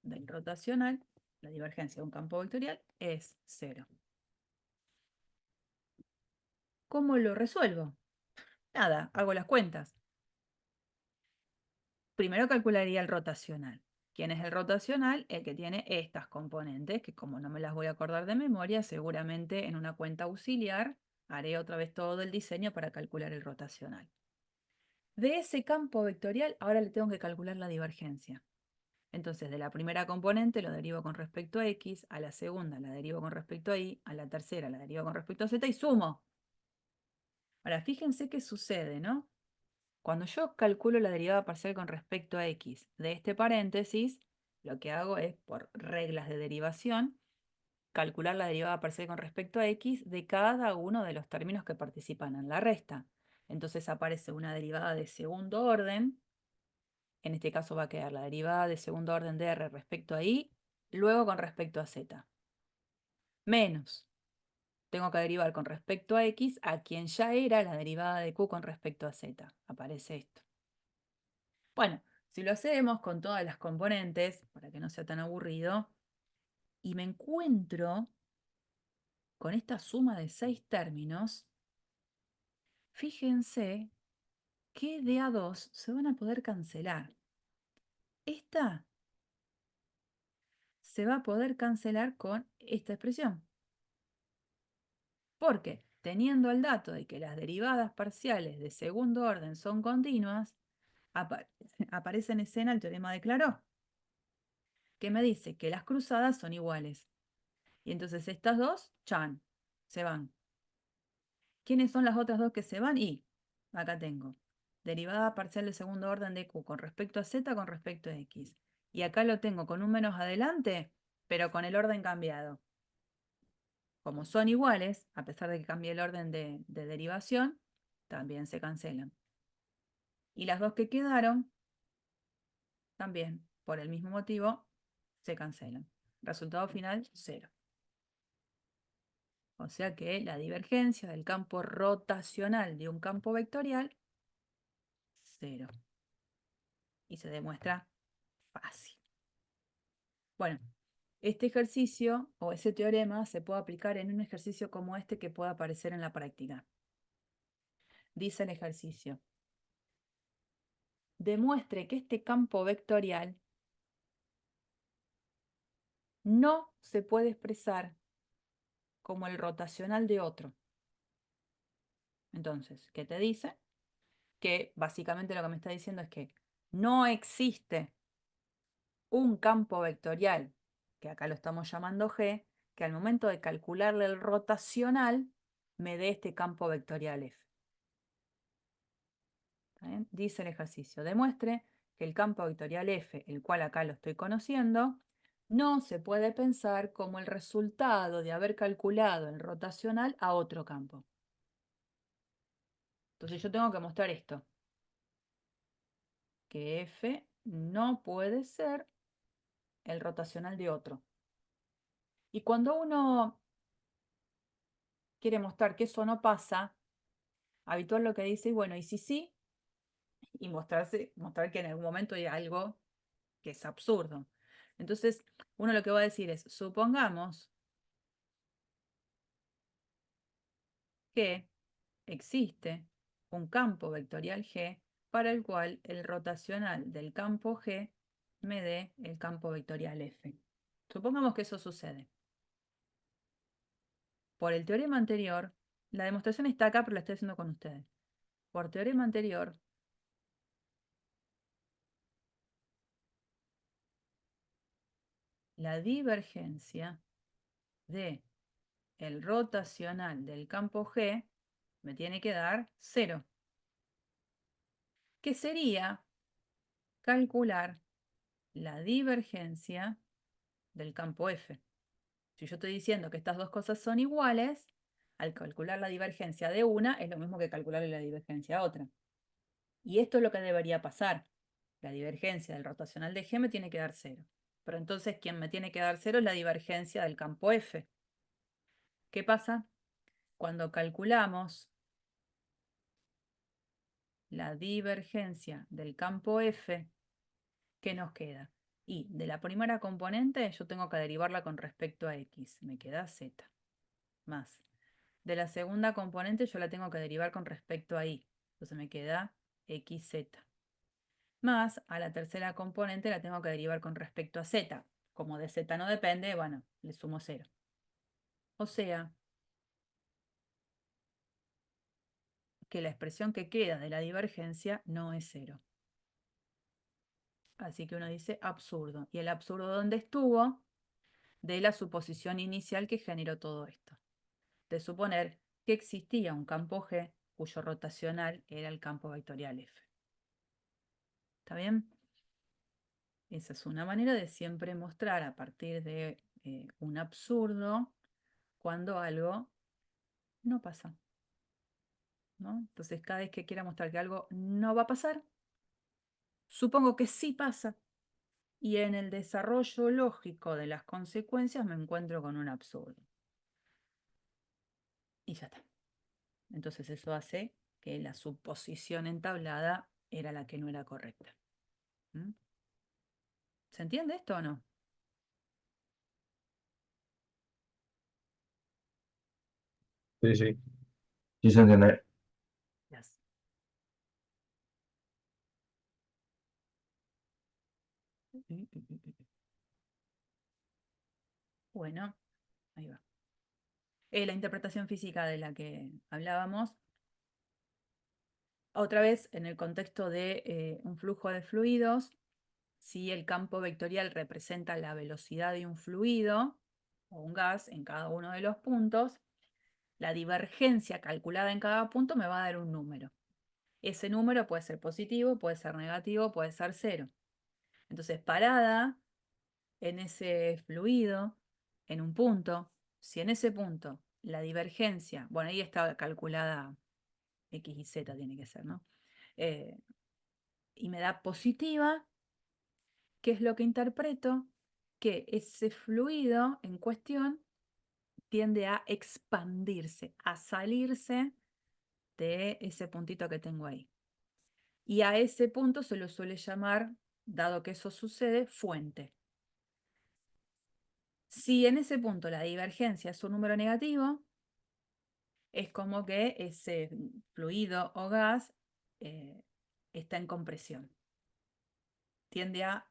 del rotacional, la divergencia de un campo vectorial, es cero. ¿Cómo lo resuelvo? Nada, hago las cuentas. Primero calcularía el rotacional. ¿Quién es el rotacional? El que tiene estas componentes, que como no me las voy a acordar de memoria, seguramente en una cuenta auxiliar haré otra vez todo el diseño para calcular el rotacional. De ese campo vectorial, ahora le tengo que calcular la divergencia. Entonces, de la primera componente lo derivo con respecto a x, a la segunda la derivo con respecto a y, a la tercera la derivo con respecto a z y sumo. Ahora, fíjense qué sucede, ¿no? Cuando yo calculo la derivada parcial con respecto a x de este paréntesis, lo que hago es, por reglas de derivación, calcular la derivada parcial con respecto a x de cada uno de los términos que participan en la resta. Entonces aparece una derivada de segundo orden. En este caso va a quedar la derivada de segundo orden de r respecto a y, luego con respecto a z. Menos. Tengo que derivar con respecto a x a quien ya era la derivada de q con respecto a z. Aparece esto. Bueno, si lo hacemos con todas las componentes, para que no sea tan aburrido, y me encuentro con esta suma de 6 términos, fíjense que de a 2 se van a poder cancelar. Esta se va a poder cancelar con esta expresión. Porque teniendo el dato de que las derivadas parciales de segundo orden son continuas, aparece en escena el teorema de Clairaut, que me dice que las cruzadas son iguales. Y entonces estas dos, chan, se van. ¿Quiénes son las otras dos que se van? Y acá tengo derivada parcial de segundo orden de q con respecto a z con respecto a x. Y acá lo tengo con un menos adelante, pero con el orden cambiado. Como son iguales, a pesar de que cambie el orden de derivación, también se cancelan. Y las dos que quedaron, también, por el mismo motivo, se cancelan. Resultado final, 0. O sea que la divergencia del campo rotacional de un campo vectorial, 0. Y se demuestra fácil. Bueno, este ejercicio o ese teorema se puede aplicar en un ejercicio como este que pueda aparecer en la práctica. Dice el ejercicio: demuestre que este campo vectorial no se puede expresar como el rotacional de otro. Entonces, ¿qué te dice? Que básicamente lo que me está diciendo es que no existe un campo vectorial, que acá lo estamos llamando G, que al momento de calcularle el rotacional me dé este campo vectorial F. ¿Está bien? Dice el ejercicio: demuestre que el campo vectorial F, el cual acá lo estoy conociendo, no se puede pensar como el resultado de haber calculado el rotacional a otro campo. Entonces yo tengo que mostrar esto, que F no puede ser el rotacional de otro. Y cuando uno quiere mostrar que eso no pasa, habitual lo que dice, bueno, y si sí, y mostrar que en algún momento hay algo que es absurdo. Entonces, uno lo que va a decir es, supongamos que existe un campo vectorial G para el cual el rotacional del campo G me dé el campo vectorial F. Supongamos que eso sucede. Por el teorema anterior, la demostración está acá, pero la estoy haciendo con ustedes. Por teorema anterior, la divergencia de el rotacional del campo G me tiene que dar 0, que sería calcular la divergencia del campo F. Si yo estoy diciendo que estas dos cosas son iguales, al calcular la divergencia de una es lo mismo que calcular la divergencia a otra. Y esto es lo que debería pasar. La divergencia del rotacional de G me tiene que dar 0. Pero entonces quien me tiene que dar 0 es la divergencia del campo F. ¿Qué pasa? Cuando calculamos la divergencia del campo F, ¿qué nos queda? Y de la primera componente yo tengo que derivarla con respecto a X. Me queda Z. Más. De la segunda componente yo la tengo que derivar con respecto a Y. Entonces me queda XZ. Más a la tercera componente la tengo que derivar con respecto a Z. Como de Z no depende, bueno, le sumo 0. O sea, que la expresión que queda de la divergencia no es 0. Así que uno dice absurdo. ¿Y el absurdo dónde estuvo? De la suposición inicial que generó todo esto. De suponer que existía un campo G cuyo rotacional era el campo vectorial F. ¿Está bien? Esa es una manera de siempre mostrar a partir de un absurdo cuando algo no pasa, ¿no? Entonces, cada vez que quiera mostrar que algo no va a pasar, supongo que sí pasa. Y en el desarrollo lógico de las consecuencias me encuentro con un absurdo. Y ya está. Entonces eso hace que la suposición entablada era la que no era correcta. ¿Mm? ¿Se entiende esto o no? Sí, sí. Sí se entiende. Bueno, ahí va. La interpretación física de la que hablábamos, otra vez en el contexto de un flujo de fluidos, si el campo vectorial representa la velocidad de un fluido o un gas en cada uno de los puntos, la divergencia calculada en cada punto me va a dar un número. Ese número puede ser positivo, puede ser negativo, puede ser cero. Entonces, parada en ese fluido, en un punto, si en ese punto la divergencia, bueno, ahí está calculada X y Z tiene que ser, ¿no? Y me da positiva, ¿qué es lo que interpreto? Que ese fluido en cuestión tiende a expandirse, a salirse de ese puntito que tengo ahí. Y a ese punto se lo suele llamar, dado que eso sucede, fuente. Si en ese punto la divergencia es un número negativo, es como que ese fluido o gas está en compresión. Tiende a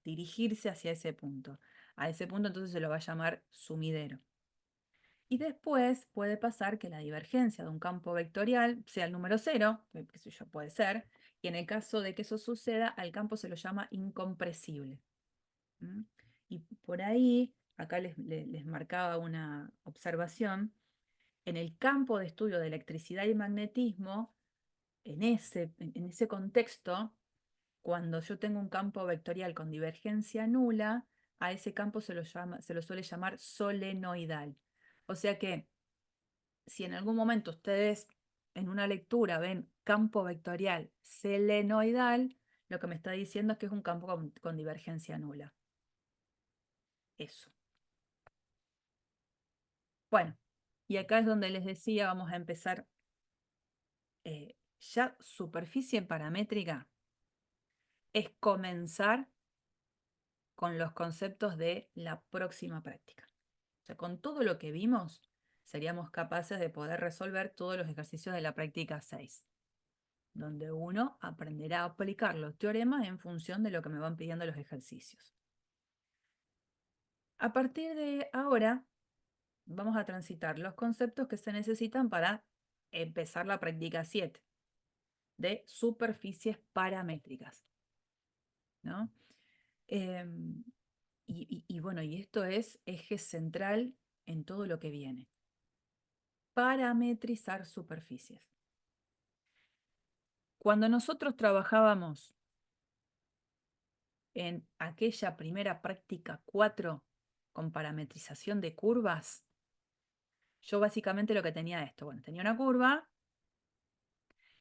dirigirse hacia ese punto. A ese punto entonces se lo va a llamar sumidero. Y después puede pasar que la divergencia de un campo vectorial sea el número cero, que sé yo, puede ser, y en el caso de que eso suceda, al campo se lo llama incompresible. ¿Mm? Y por ahí, acá les marcaba una observación, en el campo de estudio de electricidad y magnetismo, en ese contexto, cuando yo tengo un campo vectorial con divergencia nula, a ese campo se lo suele llamar solenoidal. O sea que si en algún momento ustedes en una lectura ven campo vectorial selenoidal, lo que me está diciendo es que es un campo con divergencia nula. Eso. Bueno, y acá es donde les decía, vamos a empezar ya superficie paramétrica es comenzar con los conceptos de la próxima práctica. O sea, con todo lo que vimos, seríamos capaces de poder resolver todos los ejercicios de la práctica 6, donde uno aprenderá a aplicar los teoremas en función de lo que me van pidiendo los ejercicios. A partir de ahora, vamos a transitar los conceptos que se necesitan para empezar la práctica 7 de superficies paramétricas, ¿no? Y bueno, y esto es eje central en todo lo que viene. Parametrizar superficies. Cuando nosotros trabajábamos en aquella primera práctica 4 con parametrización de curvas, yo básicamente lo que tenía esto, bueno, tenía una curva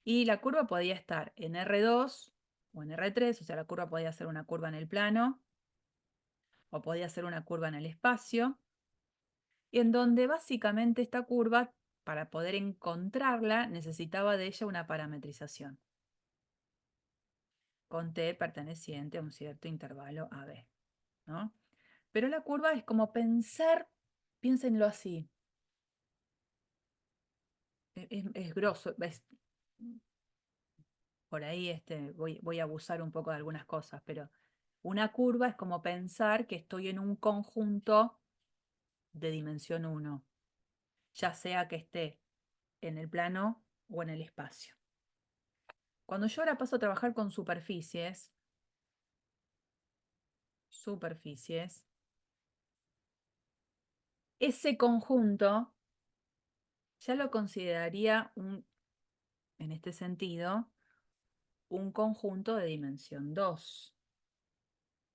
y la curva podía estar en R2 o en R3, o sea, la curva podía ser una curva en el plano o podía ser una curva en el espacio, y en donde básicamente esta curva, para poder encontrarla, necesitaba de ella una parametrización con t perteneciente a un cierto intervalo AB, ¿no? Pero la curva es como pensar, piénsenlo así, es grosso, por ahí voy a abusar un poco de algunas cosas, pero una curva es como pensar que estoy en un conjunto de dimensión 1, ya sea que esté en el plano o en el espacio. Cuando yo ahora paso a trabajar con superficies, ese conjunto ya lo consideraría en este sentido, un conjunto de dimensión 2.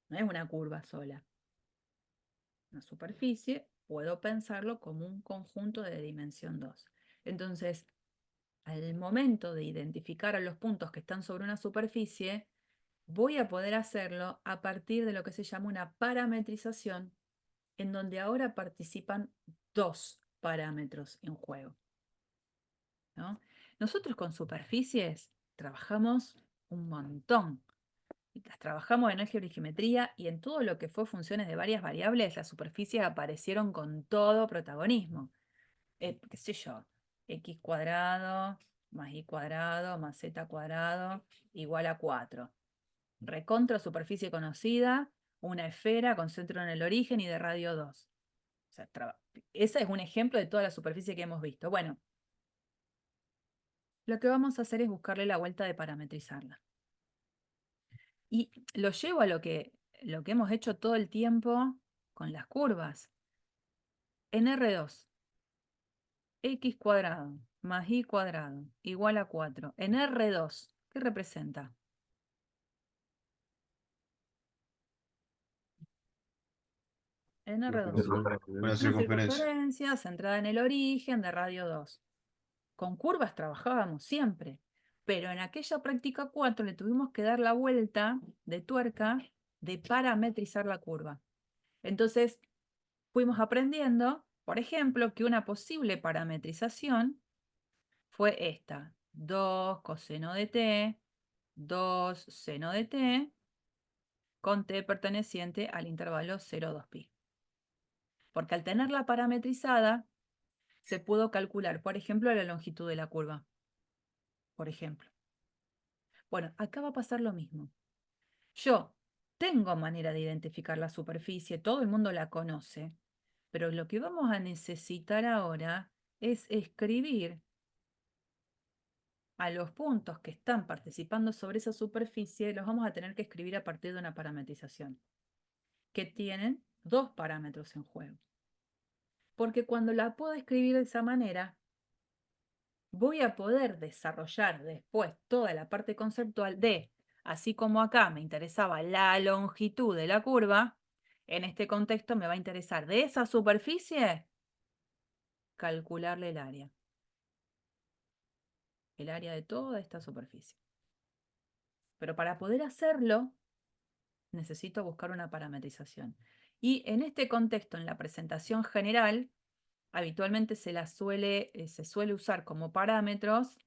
No es una curva sola. Una superficie, puedo pensarlo como un conjunto de dimensión 2. Entonces, al momento de identificar a los puntos que están sobre una superficie, voy a poder hacerlo a partir de lo que se llama una parametrización, en donde ahora participan dos parámetros en juego, ¿no? Nosotros con superficies trabajamos un montón. Las trabajamos en álgebra y geometría y en todo lo que fue funciones de varias variables, las superficies aparecieron con todo protagonismo. Qué sé yo, x cuadrado más y cuadrado más z cuadrado igual a 4. recontra superficie conocida, una esfera con centro en el origen y de radio 2. O sea, ese es un ejemplo de toda la superficie que hemos visto. Bueno, lo que vamos a hacer es buscarle la vuelta de parametrizarla. Y lo llevo a lo que hemos hecho todo el tiempo con las curvas. En R2, x cuadrado más y cuadrado igual a 4. En R2, ¿qué representa? En R2. Una Una circunferencia. circunferencia centrada en el origen de radio 2. Con curvas trabajábamos siempre, pero en aquella práctica 4 le tuvimos que dar la vuelta de tuerca de parametrizar la curva. Entonces, fuimos aprendiendo, por ejemplo, que una posible parametrización fue esta: 2 coseno de t, 2 seno de t, con t perteneciente al intervalo 0,2pi. Porque al tenerla parametrizada, se pudo calcular, por ejemplo, la longitud de la curva. Por ejemplo. Bueno, acá va a pasar lo mismo. Yo tengo manera de identificar la superficie, todo el mundo la conoce, pero lo que vamos a necesitar ahora es escribir a los puntos que están participando sobre esa superficie, los vamos a tener que escribir a partir de una parametrización, que tienen dos parámetros en juego. Porque cuando la puedo escribir de esa manera, voy a poder desarrollar después toda la parte conceptual de, así como acá me interesaba la longitud de la curva, en este contexto me va a interesar de esa superficie calcularle el área de toda esta superficie. Pero para poder hacerlo, necesito buscar una parametrización. Y en este contexto, en la presentación general, habitualmente se suele usar como parámetros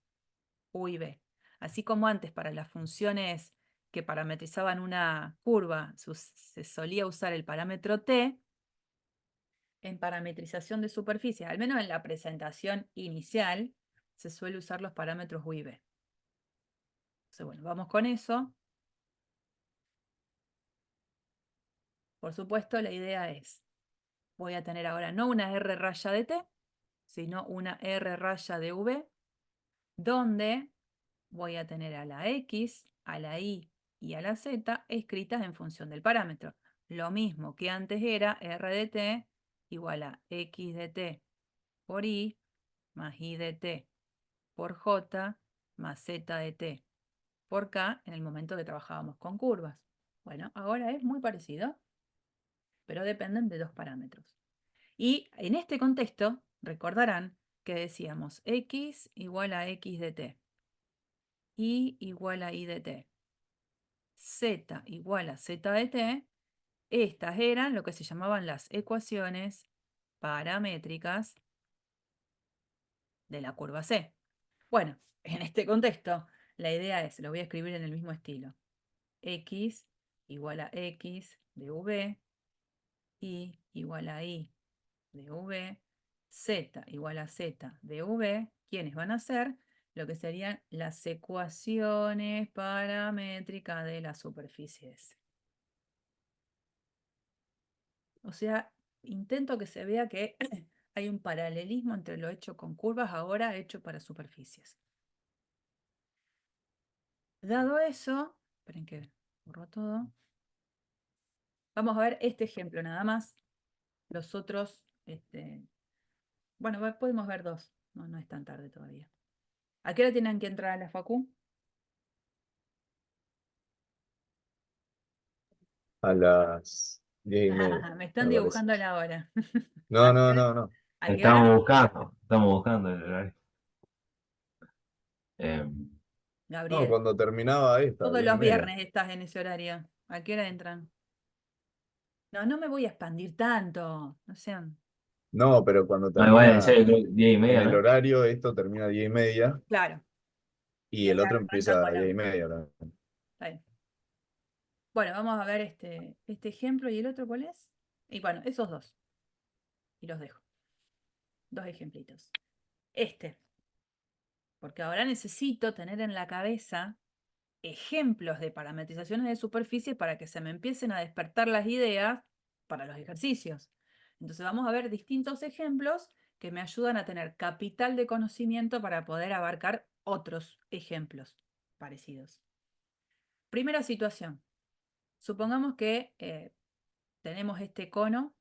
U y B. Así como antes para las funciones que parametrizaban una curva se solía usar el parámetro t, en parametrización de superficie, al menos en la presentación inicial, se suele usar los parámetros U y B. Entonces, bueno, vamos con eso. Por supuesto, la idea es, voy a tener ahora no una R raya de t, sino una R raya de V, donde voy a tener a la X, a la Y y a la Z escritas en función del parámetro. Lo mismo que antes era R de t igual a X de t por Y más Y de t por J más Z de t por K en el momento que trabajábamos con curvas. Bueno, ahora es muy parecido, pero dependen de dos parámetros. Y en este contexto, recordarán que decíamos X igual a X de t, Y igual a Y de t, Z igual a Z de t. Estas eran lo que se llamaban las ecuaciones paramétricas de la curva C. Bueno, en este contexto, la idea es, lo voy a escribir en el mismo estilo: X igual a X de V, Y igual a Y de V, Z igual a Z de V, ¿quiénes van a ser? Lo que serían las ecuaciones paramétricas de la superficie S. O sea, intento que se vea que hay un paralelismo entre lo hecho con curvas, ahora hecho para superficies. Dado eso, esperen que borro todo. Vamos a ver este ejemplo nada más. Los otros, bueno, podemos ver dos. No, no es tan tarde todavía. ¿A qué hora tienen que entrar a la facu? A las 10:30, Me están me parece. dibujando la hora. No, no, no, no. ¿A qué hora? Estamos buscando el horario. No, Gabriel, cuando terminaba esta, todos 10 y los media. viernes estás en ese horario. ¿A qué hora entran? No, no me voy a expandir tanto. No sean. No, pero cuando No, igual en termina serio, creo que 10 y en media, el ¿no? horario, esto termina a 10:30 Claro. y Y el otro arrancan empieza a con la. 10:30 también. Está bien. Bueno, vamos a ver este ejemplo. ¿Y el otro cuál es? Y bueno, esos dos. Y los dejo. Dos ejemplitos. Porque ahora necesito tener en la cabeza ejemplos de parametrizaciones de superficie para que se me empiecen a despertar las ideas para los ejercicios. Entonces vamos a ver distintos ejemplos que me ayudan a tener capital de conocimiento para poder abarcar otros ejemplos parecidos. Primera situación. Supongamos que tenemos este cono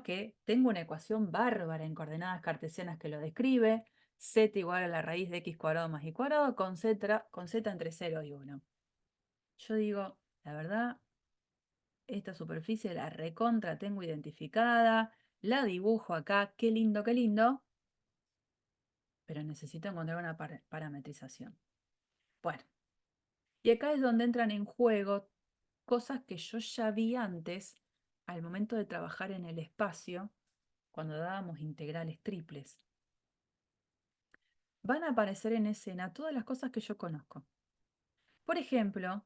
que tengo una ecuación bárbara en coordenadas cartesianas que lo describe, z igual a la raíz de x cuadrado más y cuadrado con z entre 0 y 1. Yo digo, la verdad, esta superficie la recontra tengo identificada, la dibujo acá, qué lindo, pero necesito encontrar una parametrización. Bueno, y acá es donde entran en juego cosas que yo ya vi antes al momento de trabajar en el espacio cuando dábamos integrales triples. Van a aparecer en escena todas las cosas que yo conozco. Por ejemplo,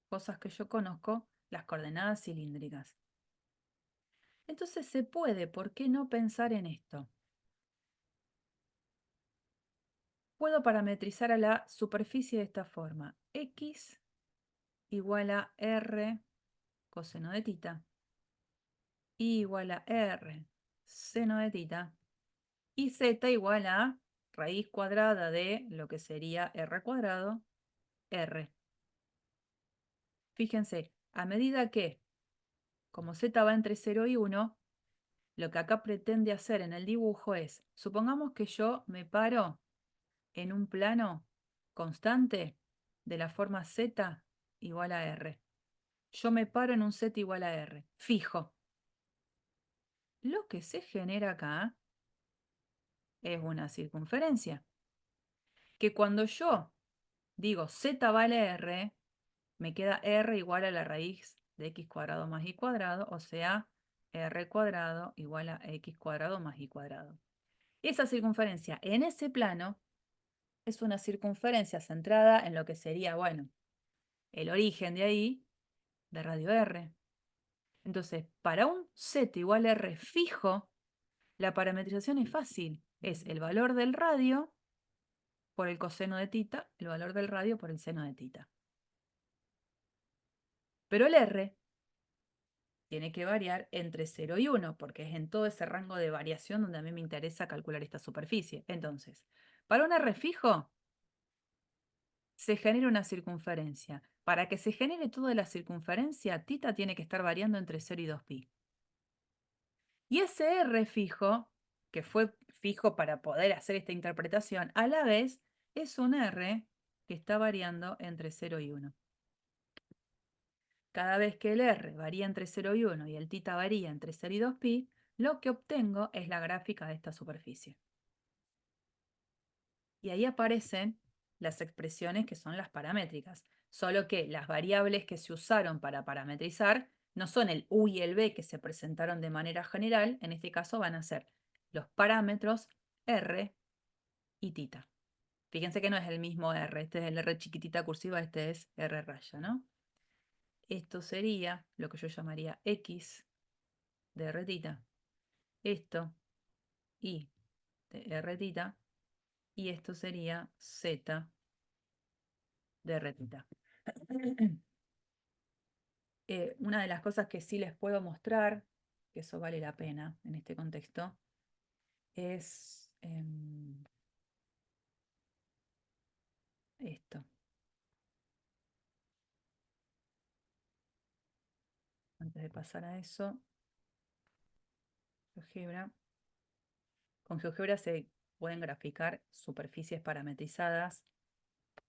cosas que yo conozco, las coordenadas cilíndricas. Entonces se puede, ¿por qué no pensar en esto? Puedo parametrizar a la superficie de esta forma. X igual a R coseno de tita, Y igual a R seno de tita, y Z igual a raíz cuadrada de lo que sería R cuadrado, R. Fíjense, a medida que, como Z va entre 0 y 1, lo que acá pretende hacer en el dibujo es, supongamos que yo me paro en un plano constante de la forma Z igual a R. Yo me paro en un Z igual a R, fijo. Lo que se genera acá es una circunferencia, que cuando yo digo Z vale R, me queda R igual a la raíz de x cuadrado más y cuadrado, o sea, R cuadrado igual a x cuadrado más y cuadrado. Esa circunferencia en ese plano es una circunferencia centrada en lo que sería, bueno, el origen de ahí, de radio R. Entonces, para un Z igual a R fijo, la parametrización es fácil. Es el valor del radio por el coseno de tita, el valor del radio por el seno de tita. Pero el R tiene que variar entre 0 y 1, porque es en todo ese rango de variación donde a mí me interesa calcular esta superficie. Entonces, para un R fijo, se genera una circunferencia. Para que se genere toda la circunferencia, tita tiene que estar variando entre 0 y 2pi. Y ese R fijo, que fue fijo para poder hacer esta interpretación, a la vez es un R que está variando entre 0 y 1. Cada vez que el R varía entre 0 y 1 y el tita varía entre 0 y 2pi, lo que obtengo es la gráfica de esta superficie. Y ahí aparecen las expresiones que son las paramétricas, solo que las variables que se usaron para parametrizar no son el U y el B que se presentaron de manera general, en este caso van a ser los parámetros R y tita. Fíjense que no es el mismo R, este es el R chiquitita cursiva, este es R raya, ¿no? Esto sería lo que yo llamaría X de R tita, esto Y de R tita, y esto sería Z de R tita. Una de las cosas que sí les puedo mostrar, que eso vale la pena en este contexto, es esto. Antes de pasar a eso, GeoGebra. Con GeoGebra se pueden graficar superficies parametrizadas,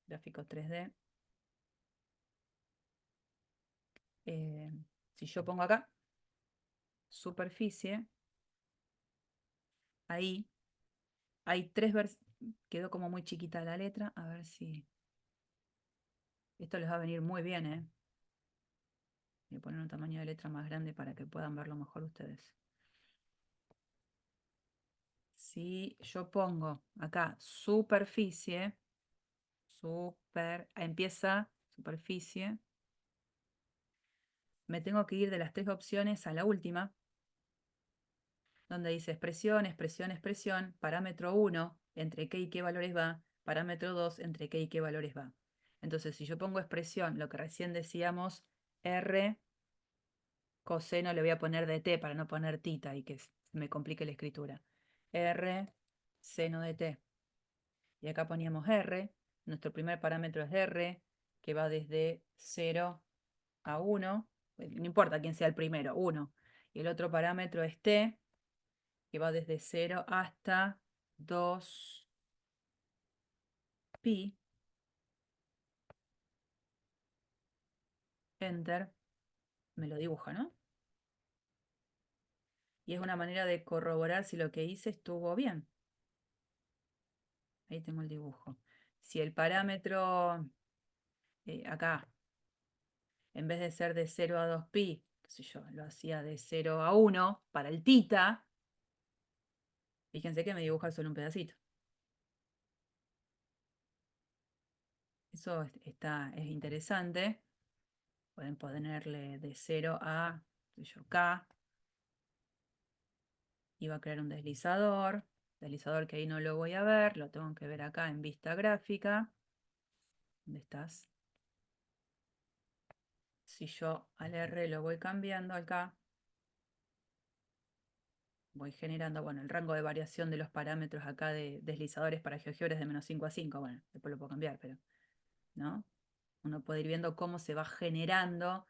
gráfico 3D. Si yo pongo acá superficie, ahí hay tres quedó como muy chiquita la letra, a ver si esto les va a venir muy bien, ¿eh? Voy a poner un tamaño de letra más grande para que puedan verlo mejor ustedes. Si yo pongo acá superficie, empieza superficie, me tengo que ir de las tres opciones a la última, donde dice expresión, expresión, expresión, parámetro 1, entre qué y qué valores va, parámetro 2, entre qué y qué valores va. Entonces, si yo pongo expresión, lo que recién decíamos, R coseno le voy a poner de t para no poner tita y que me complique la escritura. R seno de t. Y acá poníamos R. Nuestro primer parámetro es R, que va desde 0 a 1. No importa quién sea el primero, 1. Y el otro parámetro es t, que va desde 0 hasta 2pi. Enter. Me lo dibuja, ¿no? Y es una manera de corroborar si lo que hice estuvo bien. Ahí tengo el dibujo. Si el parámetro acá, en vez de ser de 0 a 2pi, qué sé yo, lo hacía de 0 a 1 para el tita, fíjense que me dibuja solo un pedacito. Eso es interesante. Pueden ponerle de 0 a, qué sé yo, k. Y va a crear un deslizador. Deslizador que ahí no lo voy a ver, lo tengo que ver acá en vista gráfica. ¿Dónde estás? Si yo al R lo voy cambiando acá, voy generando, bueno, el rango de variación de los parámetros acá de deslizadores para GeoGebra es de -5 a 5. Bueno, después lo puedo cambiar, pero, ¿no? Uno puede ir viendo cómo se va generando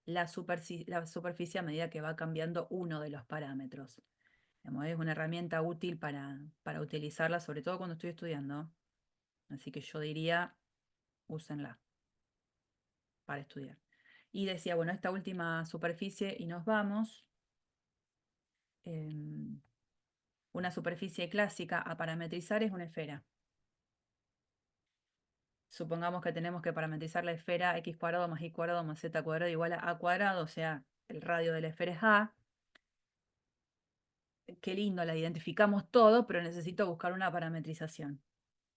la superficie a medida que va cambiando uno de los parámetros. Digamos, es una herramienta útil para utilizarla, sobre todo cuando estoy estudiando. Así que yo diría, úsenla para estudiar. Y decía, bueno, esta última superficie, y nos vamos. Una superficie clásica a parametrizar es una esfera. Supongamos que tenemos que parametrizar la esfera x cuadrado más y cuadrado más z cuadrado igual a a cuadrado, o sea, el radio de la esfera es a. Qué lindo, la identificamos todo, pero necesito buscar una parametrización.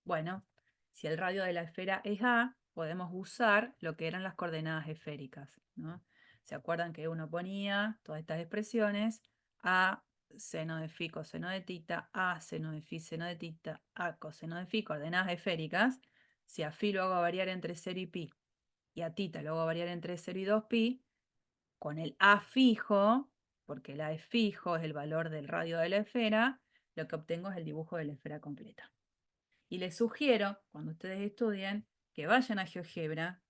Bueno, si el radio de la esfera es a, podemos usar lo que eran las coordenadas esféricas, ¿no? ¿Se acuerdan que uno ponía todas estas expresiones? A seno de phi coseno de tita, a seno de phi seno de tita, a coseno de phi, coordenadas esféricas. Si a phi lo hago variar entre 0 y pi, y a tita lo hago variar entre 0 y 2pi, con el a fijo, porque el a es fijo, es el valor del radio de la esfera, lo que obtengo es el dibujo de la esfera completa. Y les sugiero, cuando ustedes estudien, que vayan a GeoGebra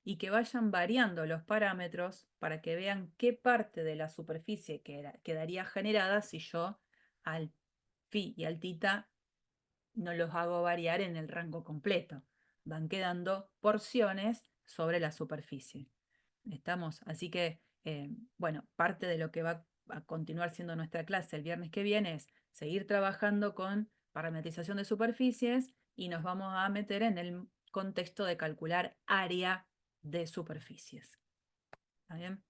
y que vayan variando los parámetros para que vean qué parte de la superficie quedaría generada si yo al phi y al tita no los hago variar en el rango completo. Van quedando porciones sobre la superficie. ¿Estamos? Así que, bueno, parte de lo que va a continuar siendo nuestra clase el viernes que viene es seguir trabajando con parametrización de superficies y nos vamos a meter en el contexto de calcular área de superficies. ¿Está bien?